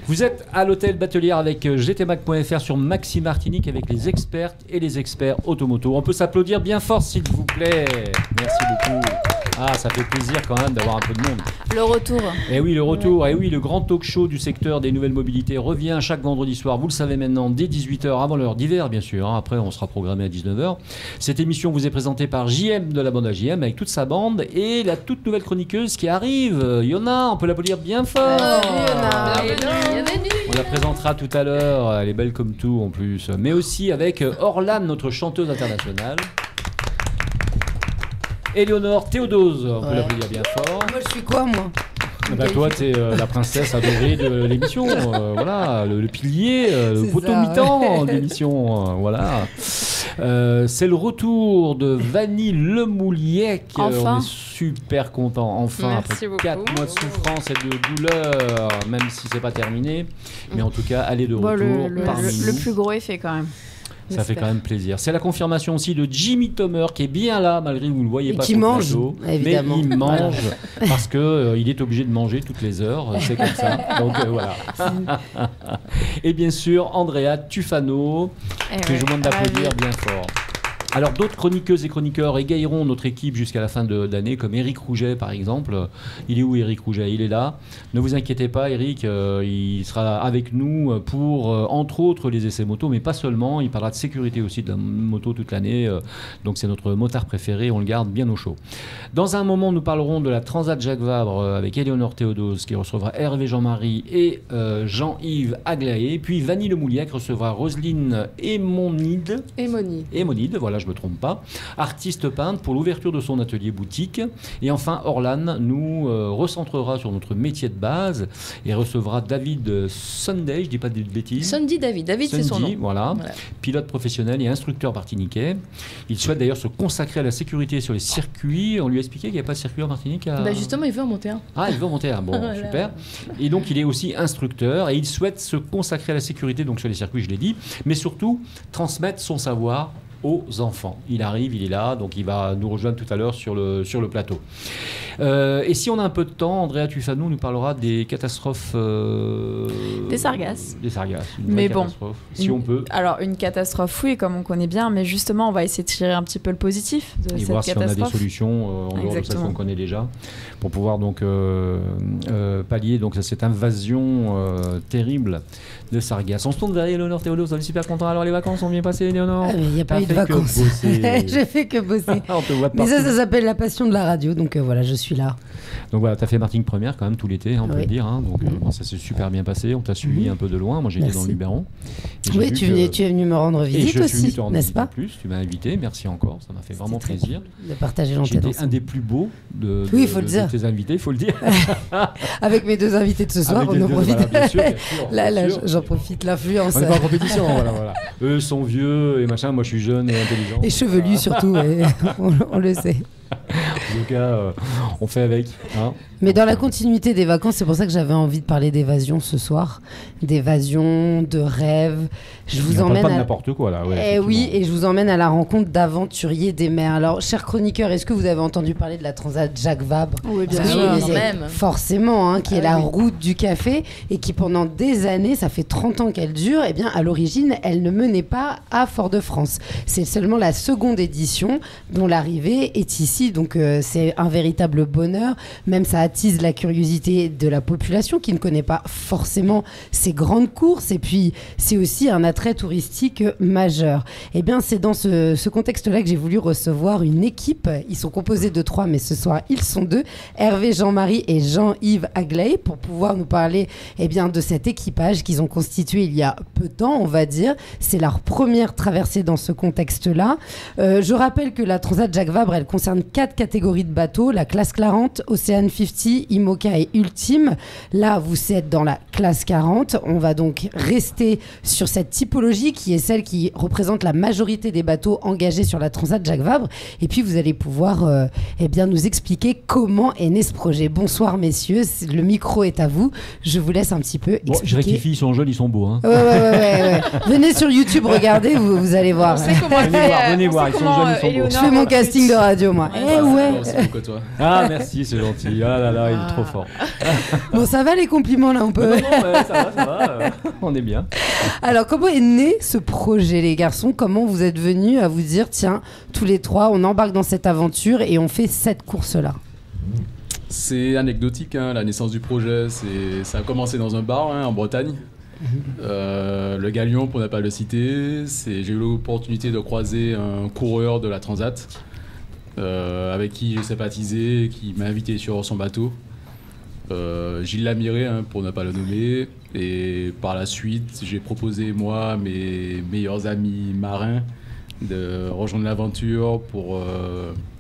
Vous êtes à l'hôtel Batelière avec gtmac.fr sur Maxime Martinique avec les expertes et les experts automoto. On peut s'applaudir bien fort s'il vous plaît. Merci beaucoup. Ah, ça fait plaisir quand même d'avoir un peu de monde. Le retour. Eh oui, le retour. Eh oui, le grand talk show du secteur des nouvelles mobilités revient chaque vendredi soir. Vous le savez maintenant, dès 18h, avant l'heure d'hiver, bien sûr. Après, on sera programmé à 19h. Cette émission vous est présentée par JM de la bande à JM avec toute sa bande et la toute nouvelle chroniqueuse qui arrive, Yona. On peut l'applaudir bien fort. On la présentera tout à l'heure. Elle est belle comme tout en plus. Mais aussi avec Orlane, notre chanteuse internationale. Éléonore Théodose, on peut l'applaudir bien fort. Moi, je suis quoi, moi? Bah, toi, t'es la princesse adorée de l'émission. Voilà, le pilier, le poteau mi-temps de l'émission. Voilà. C'est le retour de Vanille Lemouliec. Enfin. On est super content. Enfin, merci après 4 mois de souffrance et de douleur, même si c'est pas terminé. Mais en tout cas, elle est de retour parmi nous. Le plus gros effet quand même. Ça fait quand même plaisir. C'est la confirmation aussi de Jimmy Thomer qui est bien là malgré que vous ne le voyez pas qui sur mange, le plateau. évidemment. Mais il mange parce que il est obligé de manger toutes les heures. C'est comme ça. Donc voilà. Et bien sûr Andrea Tufano que je vous demande d'applaudir bien fort. Alors d'autres chroniqueuses et chroniqueurs égailleront notre équipe jusqu'à la fin de l'année, comme Éric Rouget par exemple. Il est où Éric Rouget? Il est là. Ne vous inquiétez pas, Éric, il sera avec nous pour, entre autres, les essais moto, mais pas seulement. Il parlera de sécurité aussi de la moto toute l'année. Donc c'est notre motard préféré, on le garde bien au chaud. Dans un moment, nous parlerons de la Transat Jacques Vabre avec Éléonore Théodose qui recevra Hervé Jean-Marie et Jean-Yves Aglaé. Puis Vanille Lemouliec recevra Roselyne Émonide, voilà, je me trompe pas, artiste peintre pour l'ouverture de son atelier boutique. Et enfin, Orlane nous recentrera sur notre métier de base et recevra David Sunday, je dis pas de bêtises. David c'est son nom. Voilà, pilote professionnel et instructeur martiniquais. Il souhaite d'ailleurs se consacrer à la sécurité sur les circuits. On lui a expliqué qu'il n'y avait pas de circuit en Martinique. Bah justement, il veut en monter un. Ah, il veut en monter un. Bon, voilà. Super. Et donc, il est aussi instructeur et il souhaite se consacrer à la sécurité donc sur les circuits, je l'ai dit, mais surtout transmettre son savoir aux enfants. Il arrive, il est là, donc il va nous rejoindre tout à l'heure sur le plateau. Et si on a un peu de temps, Andrea Tufano nous parlera des catastrophes... Des sargasses. Des sargasses. Mais bon, si on peut. Alors, une catastrophe, oui, comme on connaît bien, mais justement, on va essayer de tirer un petit peu le positif de cette voir catastrophe. Si on a des solutions en dehors de celles qu'on connaît déjà, pour pouvoir donc pallier donc, cette invasion terrible de sargasses. On se tourne vers Éléonore Théodose, on est super content. Alors, les vacances sont bien passées, Éléonore? Il n'y a pas eu de vacances. J'ai fait que bosser. On te voit mais ça s'appelle la passion de la radio, donc voilà, je suis là. Donc voilà, tu as fait Martinique Première quand même tout l'été, on peut le dire. Hein. Donc bon, ça s'est super bien passé. On t'a suivi un peu de loin. Moi, j'ai été dans le Luberon. Oui, tu es venu me rendre visite aussi, n'est-ce pas? En plus, tu m'as invité. Merci encore. Ça m'a fait vraiment plaisir de partager l'antenne. J'étais un des plus beaux de tes invités, il faut le dire. Avec mes deux invités de ce soir, on en profite. Voilà, bien sûr, là, j'en profite, l'influence. On est pas en compétition, voilà. Eux sont vieux et machin. Moi, je suis jeune et intelligent. Et chevelu surtout, on le sait. En tout cas, on fait avec. Hein. Mais dans la continuité des vacances, c'est pour ça que j'avais envie de parler d'évasion ce soir. D'évasion, de rêve. Je vous emmène pas de n'importe quoi là. Ouais, oui, et je vous emmène à la rencontre d'aventuriers des mers. Alors, chers chroniqueurs, est-ce que vous avez entendu parler de la Transat Jacques Vabre? Oui, bien sûr. Forcément, hein, qui est la route du café et qui pendant des années, ça fait 30 ans qu'elle dure, et bien à l'origine, elle ne menait pas à Fort-de-France. C'est seulement la seconde édition dont l'arrivée est ici, donc c'est un véritable bonheur. Même ça attise la curiosité de la population qui ne connaît pas forcément ces grandes courses, et puis c'est aussi un attrait touristique majeur. Et bien c'est dans ce contexte-là que j'ai voulu recevoir une équipe. Ils sont composés de 3, mais ce soir ils sont 2, Hervé Jean-Marie et Jean-Yves Aglaé, pour pouvoir nous parler bien de cet équipage qu'ils ont constitué il y a peu de temps, on va dire. C'est leur première traversée dans ce contexte-là. Je rappelle que la Transat Jacques Vabre, elle concerne 4 catégories catégories de bateaux, la classe 40, Ocean 50, IMOCA et Ultime. Là, vous êtes dans la classe 40. On va donc rester sur cette typologie qui est celle qui représente la majorité des bateaux engagés sur la Transat Jacques Vabre. Et puis, vous allez pouvoir nous expliquer comment est né ce projet. Bonsoir, messieurs. Le micro est à vous. Je vous laisse un petit peu expliquer. Je rectifie, ils sont jeunes, ils sont beaux. Hein. Ouais. Venez sur YouTube, regardez, vous allez voir. Venez voir, ils sont jeunes, ils sont beaux. Je fais mon casting de radio, moi. Ah, merci, c'est gentil. Ah là là, il est trop fort. Bon, ça va les compliments là, on peut. Non, ça va. On est bien. Alors, comment est né ce projet, les garçons? Comment vous êtes venus à vous dire, tiens, tous les trois, on embarque dans cette aventure et on fait cette course-là? C'est anecdotique, hein, la naissance du projet. Ça a commencé dans un bar en Bretagne. Le Galion, pour ne pas le citer. J'ai eu l'opportunité de croiser un coureur de la Transat avec qui j'ai sympathisé, qui m'a invité sur son bateau. Gilles Lamiré, pour ne pas le nommer. Et par la suite, j'ai proposé, moi, mes meilleurs amis marins, de rejoindre l'aventure pour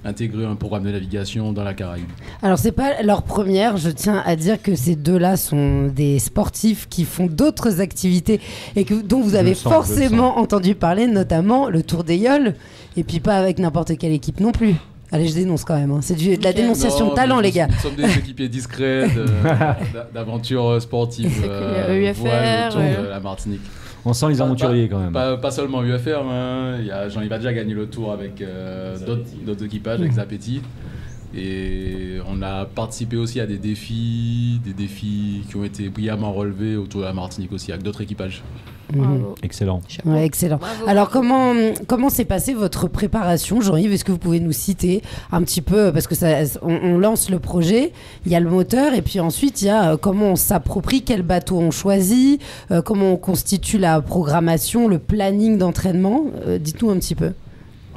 intégrer un programme de navigation dans la Caraïbe. Alors c'est pas leur première, je tiens à dire que ces deux-là sont des sportifs qui font d'autres activités et dont vous avez forcément entendu parler, notamment le Tour des Yoles, et puis pas avec n'importe quelle équipe non plus. Allez, je dénonce quand même, hein. C'est de la dénonciation de talent, les gars. Nous sommes des équipiers discrets d'aventures sportives UFR, de la Martinique. On sent les aventuriers quand même. Pas seulement UFR, Jean-Yves a déjà gagné le tour avec d'autres équipages, avec Zapetti. Et on a participé aussi à des défis qui ont été brillamment relevés autour de la Martinique aussi, avec d'autres équipages. Excellent. Ouais, excellent. Alors comment s'est passée votre préparation, Jean-Yves? Est-ce que vous pouvez nous citer un petit peu, parce que on lance le projet, il y a le moteur et puis ensuite il y a comment on s'approprie, quel bateau on choisit, comment on constitue la programmation, le planning d'entraînement. Dites-nous un petit peu.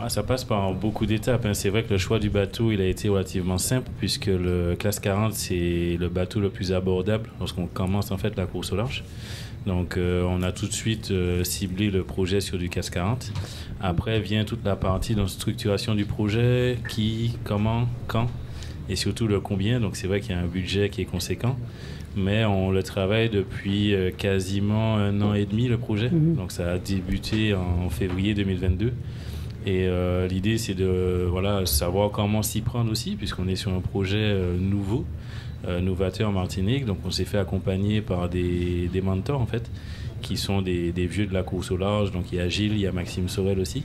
Ça passe par beaucoup d'étapes. C'est vrai que le choix du bateau, il a été relativement simple puisque le classe 40, c'est le bateau le plus abordable lorsqu'on commence en fait la course au large. Donc on a tout de suite ciblé le projet sur du classe 40. Après vient toute la partie de structuration du projet, qui, comment, quand et surtout le combien. Donc c'est vrai qu'il y a un budget qui est conséquent. Mais on le travaille depuis quasiment 1 an et demi, le projet. Donc ça a débuté en février 2022. Et l'idée, c'est de savoir comment s'y prendre aussi, puisqu'on est sur un projet nouveau, novateur en Martinique. Donc on s'est fait accompagner par des mentors, en fait, qui sont des vieux de la course au large. Donc il y a Gilles, il y a Maxime Sorel aussi.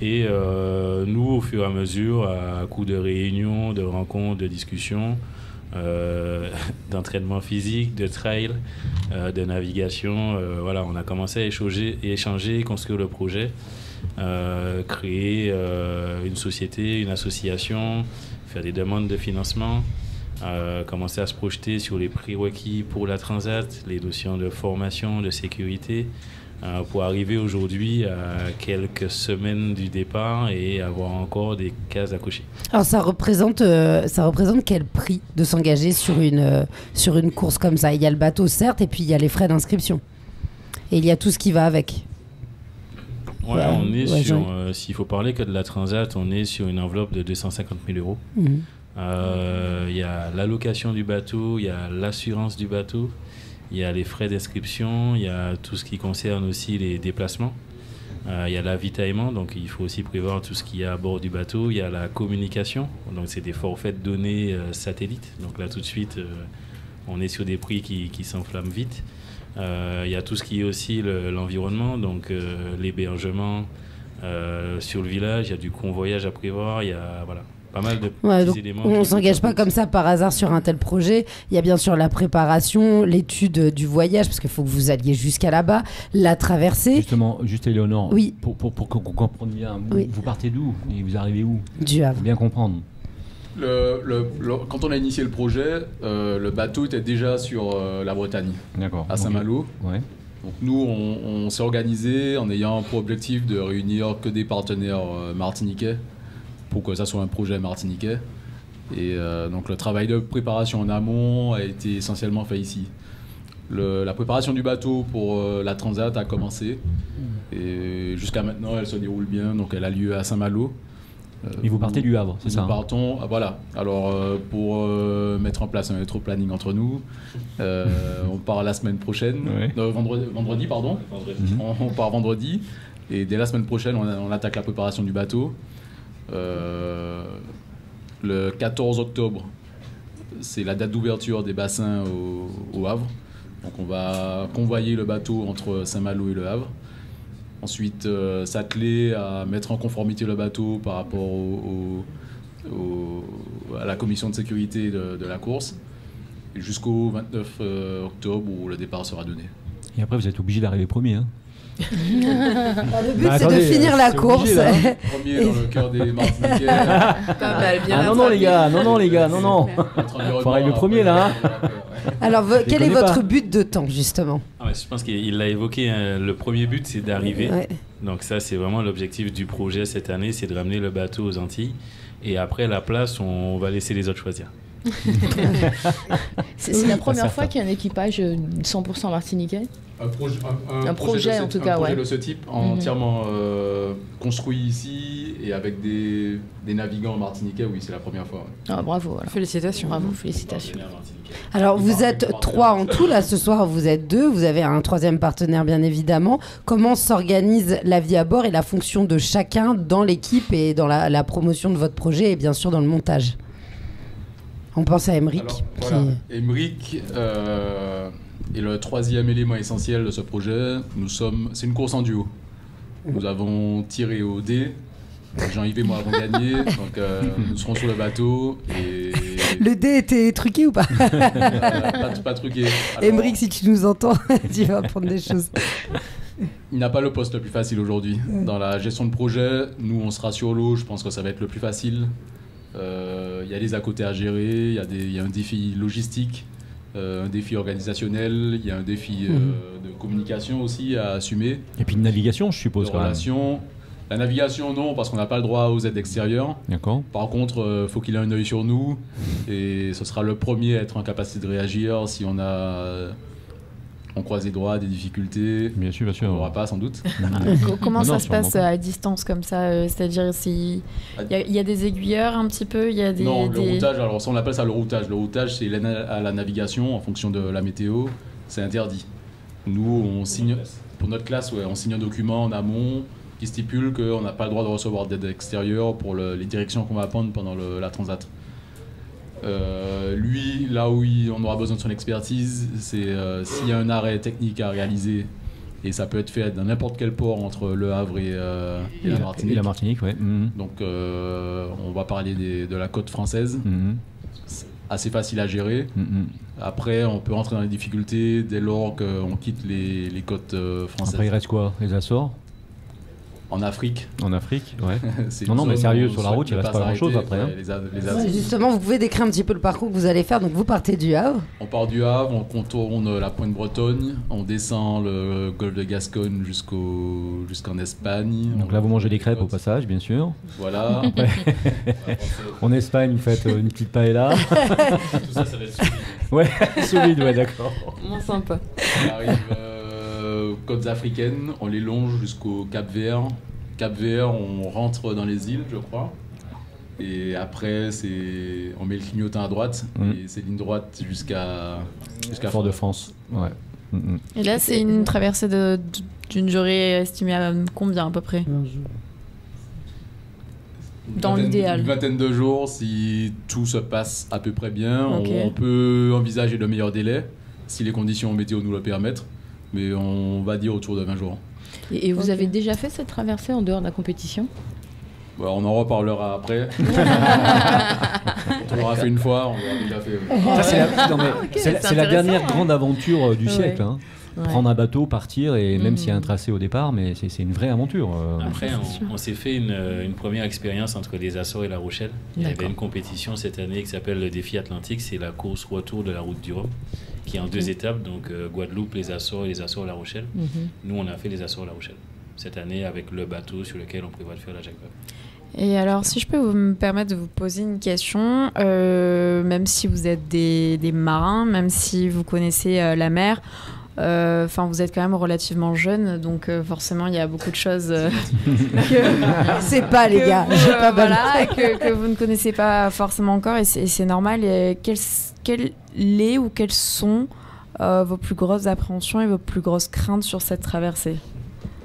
Et nous, au fur et à mesure, à coup de réunions, de rencontres, de discussions, d'entraînement physique, de trail, de navigation, on a commencé à échanger, construire le projet. Créer une société, une association, faire des demandes de financement, commencer à se projeter sur les prérequis pour la Transat, les notions de formation, de sécurité, pour arriver aujourd'hui à quelques semaines du départ et avoir encore des cases à cocher. Alors ça représente quel prix de s'engager sur une course comme ça? Il y a le bateau certes, et puis il y a les frais d'inscription. Et il y a tout ce qui va avec. On est sur, s'il faut parler que de la Transat, on est sur une enveloppe de 250 000 euros. Il y a l'allocation du bateau, il y a l'assurance du bateau, il y a les frais d'inscription, il y a tout ce qui concerne aussi les déplacements. Il y a l'avitaillement, donc il faut aussi prévoir tout ce qu'il y a à bord du bateau. Il y a la communication, donc c'est des forfaits de données satellites. Donc là tout de suite, on est sur des prix qui s'enflamment vite. Il y a tout ce qui est aussi l'environnement, donc l'hébergement sur le village, il y a du convoyage à prévoir, il y a pas mal de petits éléments. On ne s'engage pas comme ça par hasard sur un tel projet. Il y a bien sûr la préparation, l'étude du voyage, parce qu'il faut que vous alliez jusqu'à là-bas, la traversée. Justement, juste Éléonore, oui. pour qu'on comprenne bien, vous partez d'où et vous arrivez où? Du Havre. Faut bien comprendre. Quand on a initié le projet, le bateau était déjà sur la Bretagne, à Saint-Malo. Ouais. Donc nous, on s'est organisé en ayant pour objectif de réunir que des partenaires martiniquais pour que ça soit un projet martiniquais. Et donc le travail de préparation en amont a été essentiellement fait ici. La préparation du bateau pour la Transat a commencé et jusqu'à maintenant elle se déroule bien, donc elle a lieu à Saint-Malo. Et vous partez du Havre, c'est ça? Nous partons, voilà. Alors, pour mettre en place un rétro-planning entre nous, on part la semaine prochaine, vendredi, pardon. On part vendredi, et dès la semaine prochaine, on attaque la préparation du bateau. Le 14 octobre, c'est la date d'ouverture des bassins au Havre. Donc, on va convoyer le bateau entre Saint-Malo et le Havre. Ensuite, s'atteler à mettre en conformité le bateau par rapport à la commission de sécurité de la course, jusqu'au 29 octobre où le départ sera donné. Et après, vous êtes obligé d'arriver premier. Hein. Le but, c'est de finir la course. Obligé, là, hein. Premier dans le cœur des Martiniquais. Non, les gars, non. Faut arriver le premier, là. Hein. Alors, quel est votre but de temps, justement? Je pense qu'il l'a évoqué. Hein. Le premier but, c'est d'arriver. Ouais. Donc ça, c'est vraiment l'objectif du projet cette année, c'est de ramener le bateau aux Antilles. Et après, la place, on va laisser les autres choisir. C'est la première fois qu'il y a un équipage 100% martiniquais. Un projet en tout cas, un projet de ce type, entièrement construit ici et avec des navigants martiniquais, oui, c'est la première fois. Ouais. Ah, bravo. Alors. Félicitations. Bravo, félicitations. Alors, vous êtes 3 en tout, là, ce soir, vous êtes 2, vous avez un 3e partenaire, bien évidemment. Comment s'organise la vie à bord et la fonction de chacun dans l'équipe et dans la promotion de votre projet et bien sûr dans le montage? On pense à Aymeric. Aymeric est le 3e élément essentiel de ce projet. C'est une course en duo. Nous avons tiré au dé. Jean-Yves et moi avons gagné. Donc nous serons sur le bateau. Et... Le dé était truqué ou pas? Pas truqué. Aymeric, si tu nous entends, tu vas apprendre des choses. Il n'a pas le poste le plus facile aujourd'hui. Dans la gestion de projet, nous on sera sur l'eau. Je pense que ça va être le plus facile. Il y a des à côté à gérer, il y a un défi logistique, un défi organisationnel, il y a un défi de communication aussi à assumer. Et puis de navigation, je suppose. De relation. La navigation, non, parce qu'on n'a pas le droit aux aides extérieures. D'accord. Par contre, faut qu'il ait un œil sur nous, et ce sera le premier à être en capacité de réagir si on croise les doigts, des difficultés. Bien sûr. On n'aura pas, sans doute. Comment ça se passe à distance comme ça? C'est-à-dire, il y a des aiguilleurs un petit peu, il y a des... Non, le routage, alors ça, on appelle ça le routage. Le routage, c'est à la navigation, en fonction de la météo, c'est interdit. Nous, on signe, pour notre classe, on signe un document en amont qui stipule qu'on n'a pas le droit de recevoir d'aide extérieure pour les directions qu'on va prendre pendant la transat. Lui, là où on aura besoin de son expertise, c'est s'il y a un arrêt technique à réaliser, et ça peut être fait dans n'importe quel port entre Le Havre et la Martinique. Et la Martinique, oui. Donc on va parler de la côte française. C'est assez facile à gérer. Après, on peut rentrer dans les difficultés dès lors qu'on quitte les côtes françaises. Après, il reste quoi? Les Açores? En Afrique. En Afrique, ouais. Non, mais sérieux, sur la route, il reste pas grand-chose après. Hein. Justement, vous pouvez décrire un petit peu le parcours que vous allez faire. Donc, vous partez du Havre. On part du Havre, on contourne la pointe Bretonne, on descend le golfe de Gascogne jusqu'en Espagne. Donc là, vous mangez des crêpes au passage, bien sûr. Voilà. En Espagne, vous faites une petite paella. Tout ça va être solide. Ouais, solide, ouais, d'accord. Moins sympa. On arrive côtes africaines, on les longe jusqu'au Cap-Vert. Cap-Vert, on rentre dans les îles, je crois. Et après, on met le clignotant à droite. Et c'est ligne droite jusqu'à Fort-de-France. Ouais. Et là, c'est une traversée d'une durée estimée à combien à peu près? Dans l'idéal. Une vingtaine de jours, si tout se passe à peu près bien. Okay. On peut envisager le meilleur délai, si les conditions météo nous le permettent. Mais on va dire autour de 20 jours. Et vous avez déjà fait cette traversée en dehors de la compétition? On en reparlera après. On l'aura fait une fois, on l'aura déjà fait. C'est la dernière grande aventure du siècle. Hein. Ouais. Prendre un bateau, partir, et même s'il y a un tracé au départ, mais c'est une vraie aventure. Après, on s'est fait une première expérience entre les Açores et La Rochelle. Il y avait une compétition cette année qui s'appelle le Défi Atlantique. C'est la course retour de la route du Rhum, qui est en 2 étapes, donc Guadeloupe, les Açores et les Açores La Rochelle. Nous, on a fait les Açores La Rochelle cette année avec le bateau sur lequel on prévoit de faire la Jacques Vabre. Et alors, si je peux me permettre de vous poser une question, même si vous êtes des marins, même si vous connaissez la mer, Enfin, vous êtes quand même relativement jeune, donc forcément, il y a beaucoup de choses c'est pas, les gars. Voilà, que vous ne connaissez pas forcément encore, et c'est normal. Et quelles sont vos plus grosses appréhensions et vos plus grosses craintes sur cette traversée?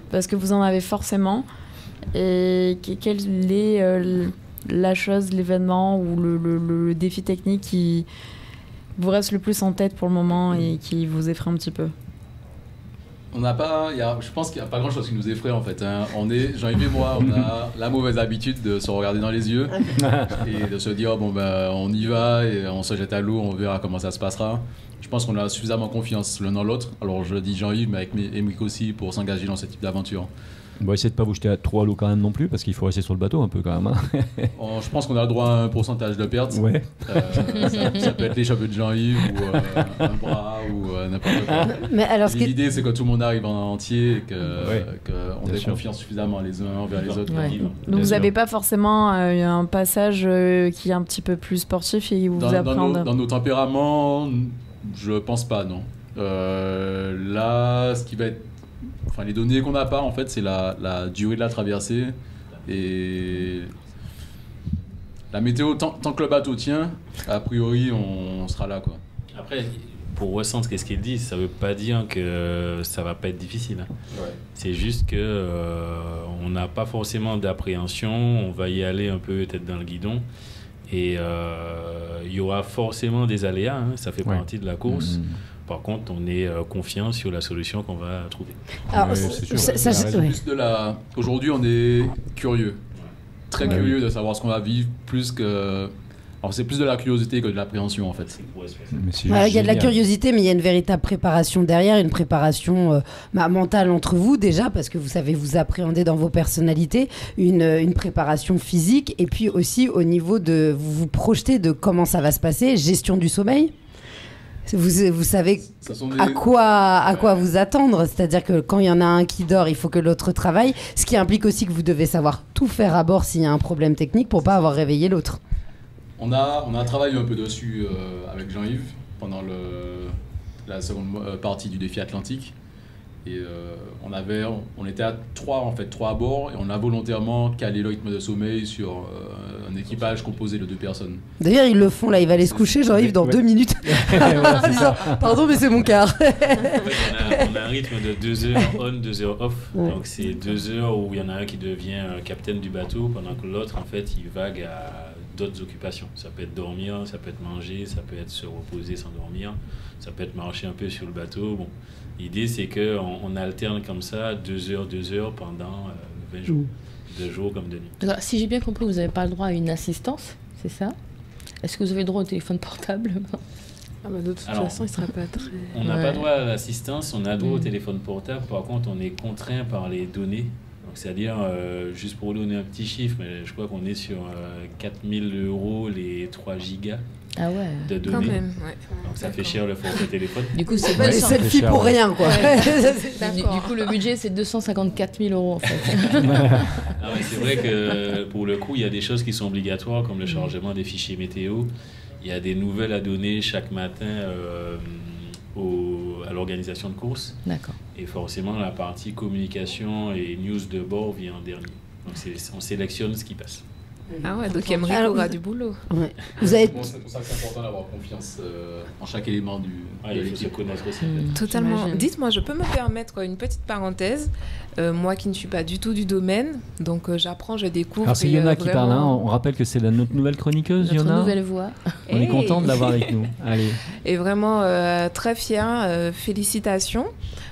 Parce que vous en avez forcément. Et quelle est la chose, l'événement ou le défi technique qui vous reste le plus en tête pour le moment et qui vous effraie un petit peu? Je pense qu'il n'y a pas grand chose qui nous effraie en fait. Hein. Jean-Yves et moi, on a la mauvaise habitude de se regarder dans les yeux et de se dire on y va et on se jette à l'eau, on verra comment ça se passera. Je pense qu'on a suffisamment confiance l'un dans l'autre. Alors je dis Jean-Yves, mais avec Émeric aussi, pour s'engager dans ce type d'aventure. On va essayer de ne pas vous jeter trop à l'eau quand même non plus, parce qu'il faut rester sur le bateau un peu quand même. Hein. Je pense qu'on a le droit à un pourcentage de perte. Ouais. Ça peut être les cheveux de Jean-Yves ou un bras ou n'importe quoi. Mais alors, l'idée, c'est que tout le monde arrive en entier et qu'on ait confiance suffisamment les uns envers les autres. Ouais. Donc vous n'avez pas forcément un passage qui est un petit peu plus sportif et vous appréhendez. Dans nos tempéraments, je pense pas, non. Là, ce qui va être... Enfin, les données qu'on n'a pas, en fait, c'est la durée de la traversée et la météo. Tant que le bateau tient, a priori, on sera là, quoi. Après, pour ressentir ce qu'il dit, ça ne veut pas dire que ça ne va pas être difficile. Hein. Ouais. C'est juste que on n'a pas forcément d'appréhension. On va y aller un peu tête dans le guidon. Et il y aura forcément des aléas. Hein, ça fait partie de la course. Par contre, on est confiant sur la solution qu'on va trouver. Alors, c'est sûr. Aujourd'hui, on est curieux. Très curieux de savoir ce qu'on va vivre, plus que... Alors, c'est plus de la curiosité que de l'appréhension, en fait. Il y a de la curiosité, mais il y a une véritable préparation derrière, une préparation mentale entre vous, déjà, parce que vous savez vous appréhender dans vos personnalités, une préparation physique, et puis aussi au niveau de... Vous vous projetez de comment ça va se passer, gestion du sommeil. Vous savez à quoi vous attendre, c'est-à-dire que quand il y en a un qui dort, il faut que l'autre travaille, ce qui implique aussi que vous devez savoir tout faire à bord s'il y a un problème technique pour pas avoir réveillé l'autre. On a travaillé un peu dessus avec Jean-Yves pendant la seconde partie du défi Atlantique. Et on était à 3 à bord et on a volontairement calé le rythme de sommeil sur un équipage composé de 2 personnes. D'ailleurs, ils le font là, il va aller se coucher, Jean-Yves, dans 2 minutes. Pardon, mais c'est mon quart. En fait, on a un rythme de 2 heures on, 2 heures off. Ouais. Donc c'est 2 heures où il y en a un qui devient capitaine du bateau pendant que l'autre, en fait, il vague à d'autres occupations. Ça peut être dormir, ça peut être manger, ça peut être se reposer sans dormir, ça peut être marcher un peu sur le bateau. Bon. L'idée, c'est qu'on alterne comme ça 2 heures pendant 20 jours. 2 jours comme de nuit. Alors, si j'ai bien compris, vous n'avez pas le droit à une assistance, c'est ça? Est-ce que vous avez le droit au téléphone portable? De toute façon, il ne sera pas très... On n'a pas droit à l'assistance, on a droit au téléphone portable. Par contre, on est contraint par les données. Donc, c'est-à-dire, juste pour vous donner un petit chiffre, mais je crois qu'on est sur 4 000 € les 3 gigas. Ah ouais. De données. Quand même, ouais. Donc ça fait cher le forfait téléphone. Du coup, c'est pas selfie pour rien, quoi. Ouais. Du coup, le budget, c'est 254 000 € en fait. Ah ouais, c'est vrai que pour le coup, il y a des choses qui sont obligatoires, comme le chargement des fichiers météo. Il y a des nouvelles à donner chaque matin à l'organisation de course. D'accord. Et forcément, la partie communication et news de bord vient en dernier. Donc on sélectionne ce qui passe. Ah ouais, donc Émeric aura du boulot. Ouais. C'est pour ça que c'est important d'avoir confiance en chaque élément de l'équipe. Totalement. Dites-moi, je peux me permettre une petite parenthèse. Moi qui ne suis pas du tout du domaine, donc j'apprends, je découvre. Alors c'est Yona qui parle, hein. On rappelle que c'est notre nouvelle chroniqueuse, Yona. Notre nouvelle voix. On est content de l'avoir avec nous. Allez. Et vraiment très fière, félicitations.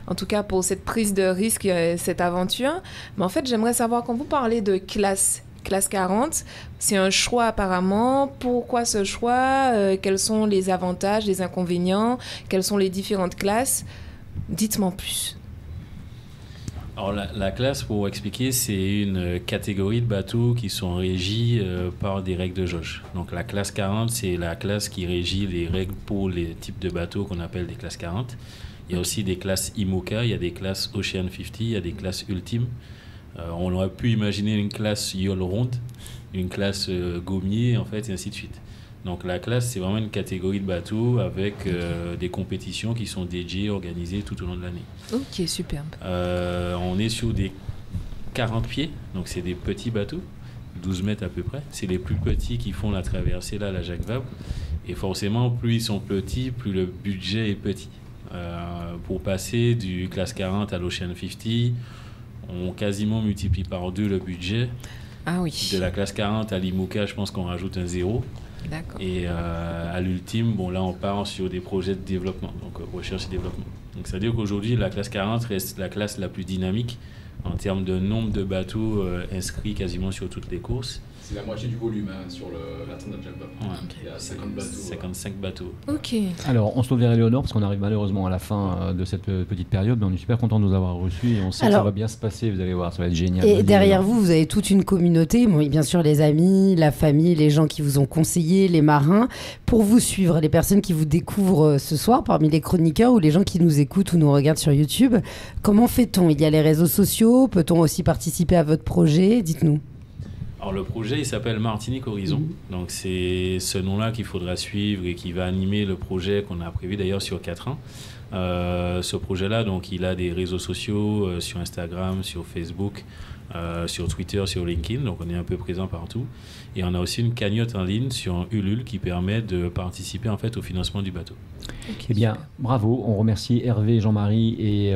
En tout cas pour cette prise de risque, cette aventure. Mais en fait, j'aimerais savoir, quand vous parlez de classe 40, c'est un choix apparemment. Pourquoi ce choix? Quels sont les avantages, les inconvénients? Quelles sont les différentes classes? Dites-moi plus. Alors la classe, pour expliquer, c'est une catégorie de bateaux qui sont régis par des règles de jauge. Donc la classe 40, c'est la classe qui régit les règles pour les types de bateaux qu'on appelle des classes 40. Il y a aussi des classes IMOCA, il y a des classes Ocean 50, il y a des classes Ultime. On aurait pu imaginer une classe Yole Ronde, une classe Gommier, en fait, et ainsi de suite. Donc la classe, c'est vraiment une catégorie de bateaux avec des compétitions qui sont dédiées, organisées tout au long de l'année. Ok, superbe. On est sur des 40 pieds, donc c'est des petits bateaux, 12 mètres à peu près. C'est les plus petits qui font la traversée, là, la Jacques Vabre. Et forcément, plus ils sont petits, plus le budget est petit. Pour passer du classe 40 à l'Ocean 50, on quasiment multiplie par 2 le budget. Ah oui. De la classe 40 à l'IMOCA, je pense qu'on rajoute un 0. D'accord. Et à l'ultime, bon, là, on part sur des projets de développement, donc recherche et développement. Donc, c'est-à-dire qu'aujourd'hui, la classe 40 reste la classe la plus dynamique en termes de nombre de bateaux inscrits quasiment sur toutes les courses. C'est la moitié du volume sur la Standard Jacques Vabre. Ouais. Il y a 50 bateaux. 55 bateaux. Ok. Alors, on se tourne vers Éléonore parce qu'on arrive malheureusement à la fin de cette petite période, mais on est super content de nous avoir reçus et on sait que ça va bien se passer, vous allez voir, ça va être génial. Et derrière vous, vous avez toute une communauté, bon, bien sûr les amis, la famille, les gens qui vous ont conseillé, les marins, pour vous suivre, les personnes qui vous découvrent ce soir parmi les chroniqueurs ou les gens qui nous écoutent ou nous regardent sur YouTube. Comment fait-on? Il y a les réseaux sociaux, peut-on aussi participer à votre projet? Dites-nous. Alors le projet, il s'appelle Martinique Horizon. Donc c'est ce nom-là qu'il faudra suivre et qui va animer le projet qu'on a prévu d'ailleurs sur 4 ans. Ce projet-là, donc il a des réseaux sociaux sur Instagram, sur Facebook, sur Twitter, sur LinkedIn. Donc on est un peu présent partout. Et on a aussi une cagnotte en ligne sur Ulule qui permet de participer en fait au financement du bateau. Okay, eh bien, bravo. On remercie Hervé, Jean-Marie et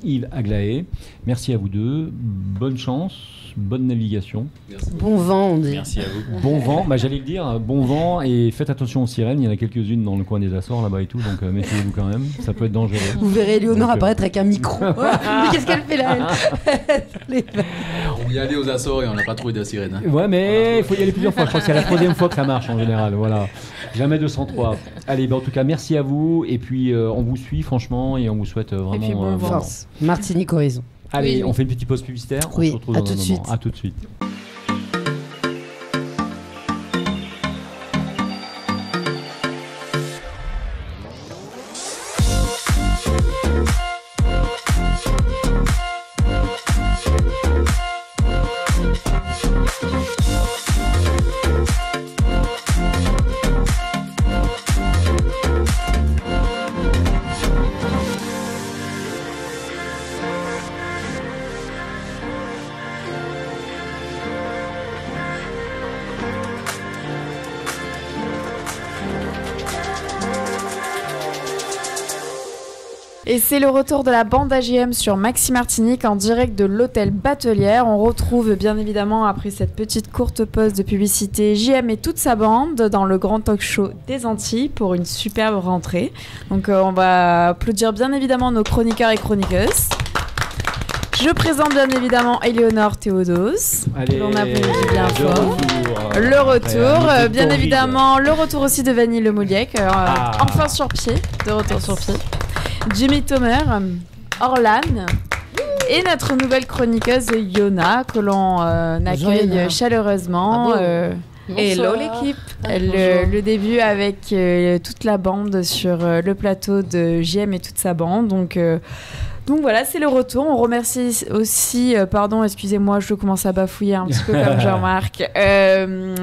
Yves Aglaé. Merci à vous deux. Bonne chance. Bonne navigation. Merci. Bon vent, on dit. Merci à vous. Bon vent, j'allais le dire, bon vent et faites attention aux sirènes, il y en a quelques-unes dans le coin des Açores là-bas et tout, donc méfiez-vous quand même, ça peut être dangereux. Vous verrez Éléonore apparaître avec un micro. Mais qu'est-ce qu'elle fait là On y allait aux Açores et on n'a pas trouvé de sirène. Hein. Ouais, mais il faut y aller plusieurs fois, je crois que c'est la 3e fois que ça marche en général, voilà. Jamais 203. Allez, en tout cas, merci à vous et puis on vous suit franchement et on vous souhaite vraiment force. Martinique Horizon. Allez, on fait une petite pause publicitaire. Oui, on se retrouve dans un moment. À tout de suite. Et c'est le retour de la bande AGM sur Maxi Martinique en direct de l'hôtel Batelière. On retrouve bien évidemment après cette petite courte pause de publicité JM et toute sa bande dans le grand talk show des Antilles pour une superbe rentrée. Donc on va applaudir bien évidemment nos chroniqueurs et chroniqueuses. Je présente bien évidemment Éléonore Théodos. Allez, on applaudit bien fort. Le retour, bien évidemment, le retour aussi de Vanille Le Mouliec, enfin sur pied, de retour sur pied. Jimmy Thomer, Orlan et notre nouvelle chroniqueuse Yona que l'on accueille chaleureusement. Hello l'équipe. Le début avec toute la bande sur le plateau de JM et toute sa bande. Donc voilà, c'est le retour. On remercie aussi, pardon, excusez-moi, je commence à bafouiller un petit peu comme Jean-Marc,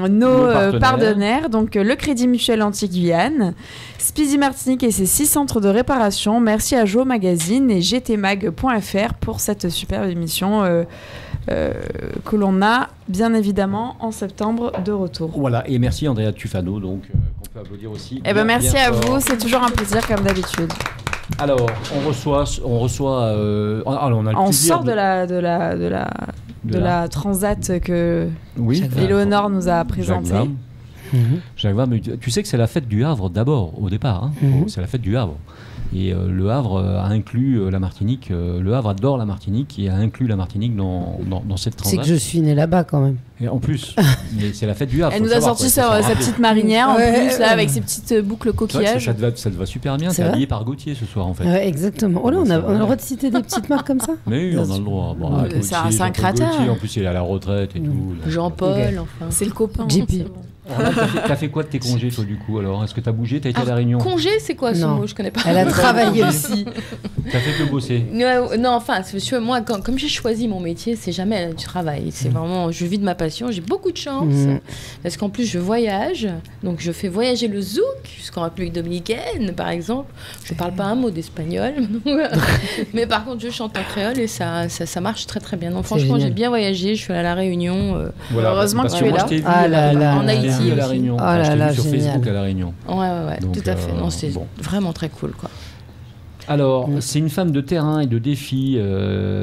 nos partenaires, donc le Crédit Mutuel Antilles-Guyane, Speedy Martinique et ses 6 centres de réparation. Merci à Jo Magazine et gtmag.fr pour cette superbe émission que l'on a bien évidemment en septembre de retour. Voilà, et merci Andrea Tufano, donc qu'on peut applaudir aussi. Eh ben merci à vous, c'est toujours un plaisir comme d'habitude. Alors, on reçoit. Alors on a le on plaisir sort de la transat que Éléonore nous a présentée. Jacques Vabre, tu sais que c'est la fête du Havre d'abord, au départ. Hein. C'est la fête du Havre. Et le Havre a inclus la Martinique. Le Havre adore la Martinique et a inclus la Martinique dans cette transat. C'est que je suis né là-bas quand même. Et en plus, mais c'est la fête du Havre. Elle nous a sorti sa petite marinière en plus, là, avec ses petites boucles coquillages. Ça te va super bien. T'es habillé par Gauthier ce soir en fait. Ouais, exactement. Oh là, on a le droit de citer des petites marques comme ça. Mais oui, on a le droit. Bon, c'est un cratère. En plus, il est à la retraite et tout. Jean-Paul, enfin. C'est le copain. JP. T'as fait quoi de tes congés, toi, du coup, alors? Est-ce que t'as bougé? T'as été à La Réunion? Congé, c'est quoi ce mot? Je connais pas. Elle a travaillé aussi. T'as fait que bosser? Non, enfin, moi, comme j'ai choisi mon métier, c'est jamais du travail. C'est vraiment, je vis de ma passion. J'ai beaucoup de chance. Parce qu'en plus, je voyage. Donc, je fais voyager le zouk jusqu'en République dominicaine, par exemple. Je parle pas un mot d'espagnol. Mais par contre, je chante en créole et ça marche très, très bien. Donc, franchement, j'ai bien voyagé. Je suis allée à La Réunion. Voilà, heureusement que tu es là. En Haïti à La Réunion. Oh là là, sur génial. Facebook à La Réunion. Ouais, Donc, tout à fait. Non, c'est vraiment très cool, quoi. Alors, c'est une femme de terrain et de défi.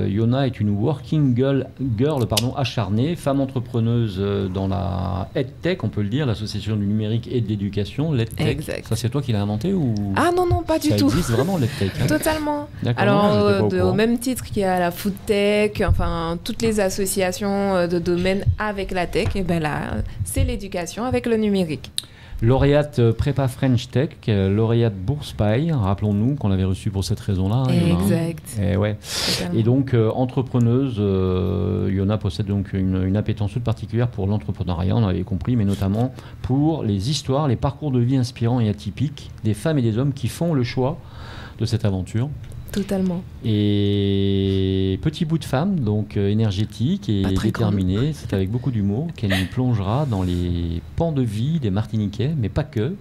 Yona est une working girl acharnée, femme entrepreneuse dans la EdTech, on peut le dire, l'association du numérique et de l'éducation, l'EdTech. Exact. Ça, c'est toi qui l'as inventé ou... Ah non, pas du tout. Ça existe vraiment, l'EdTech, hein? Totalement. Alors, au même titre qu'il y a la FoodTech, enfin, toutes les associations de domaine avec la tech, et ben là, c'est l'éducation avec le numérique. Lauréate Prépa French Tech, lauréate Bourse Paille, rappelons-nous qu'on l'avait reçue pour cette raison-là. Exact. Et, ouais. Et donc, entrepreneuse, Yona possède donc une appétence toute particulière pour l'entrepreneuriat, on avait compris, mais notamment pour les histoires, les parcours de vie inspirants et atypiques des femmes et des hommes qui font le choix de cette aventure. Et petit bout de femme, donc énergétique et déterminée, c'est avec beaucoup d'humour qu'elle nous plongera dans les pans de vie des Martiniquais, mais pas que,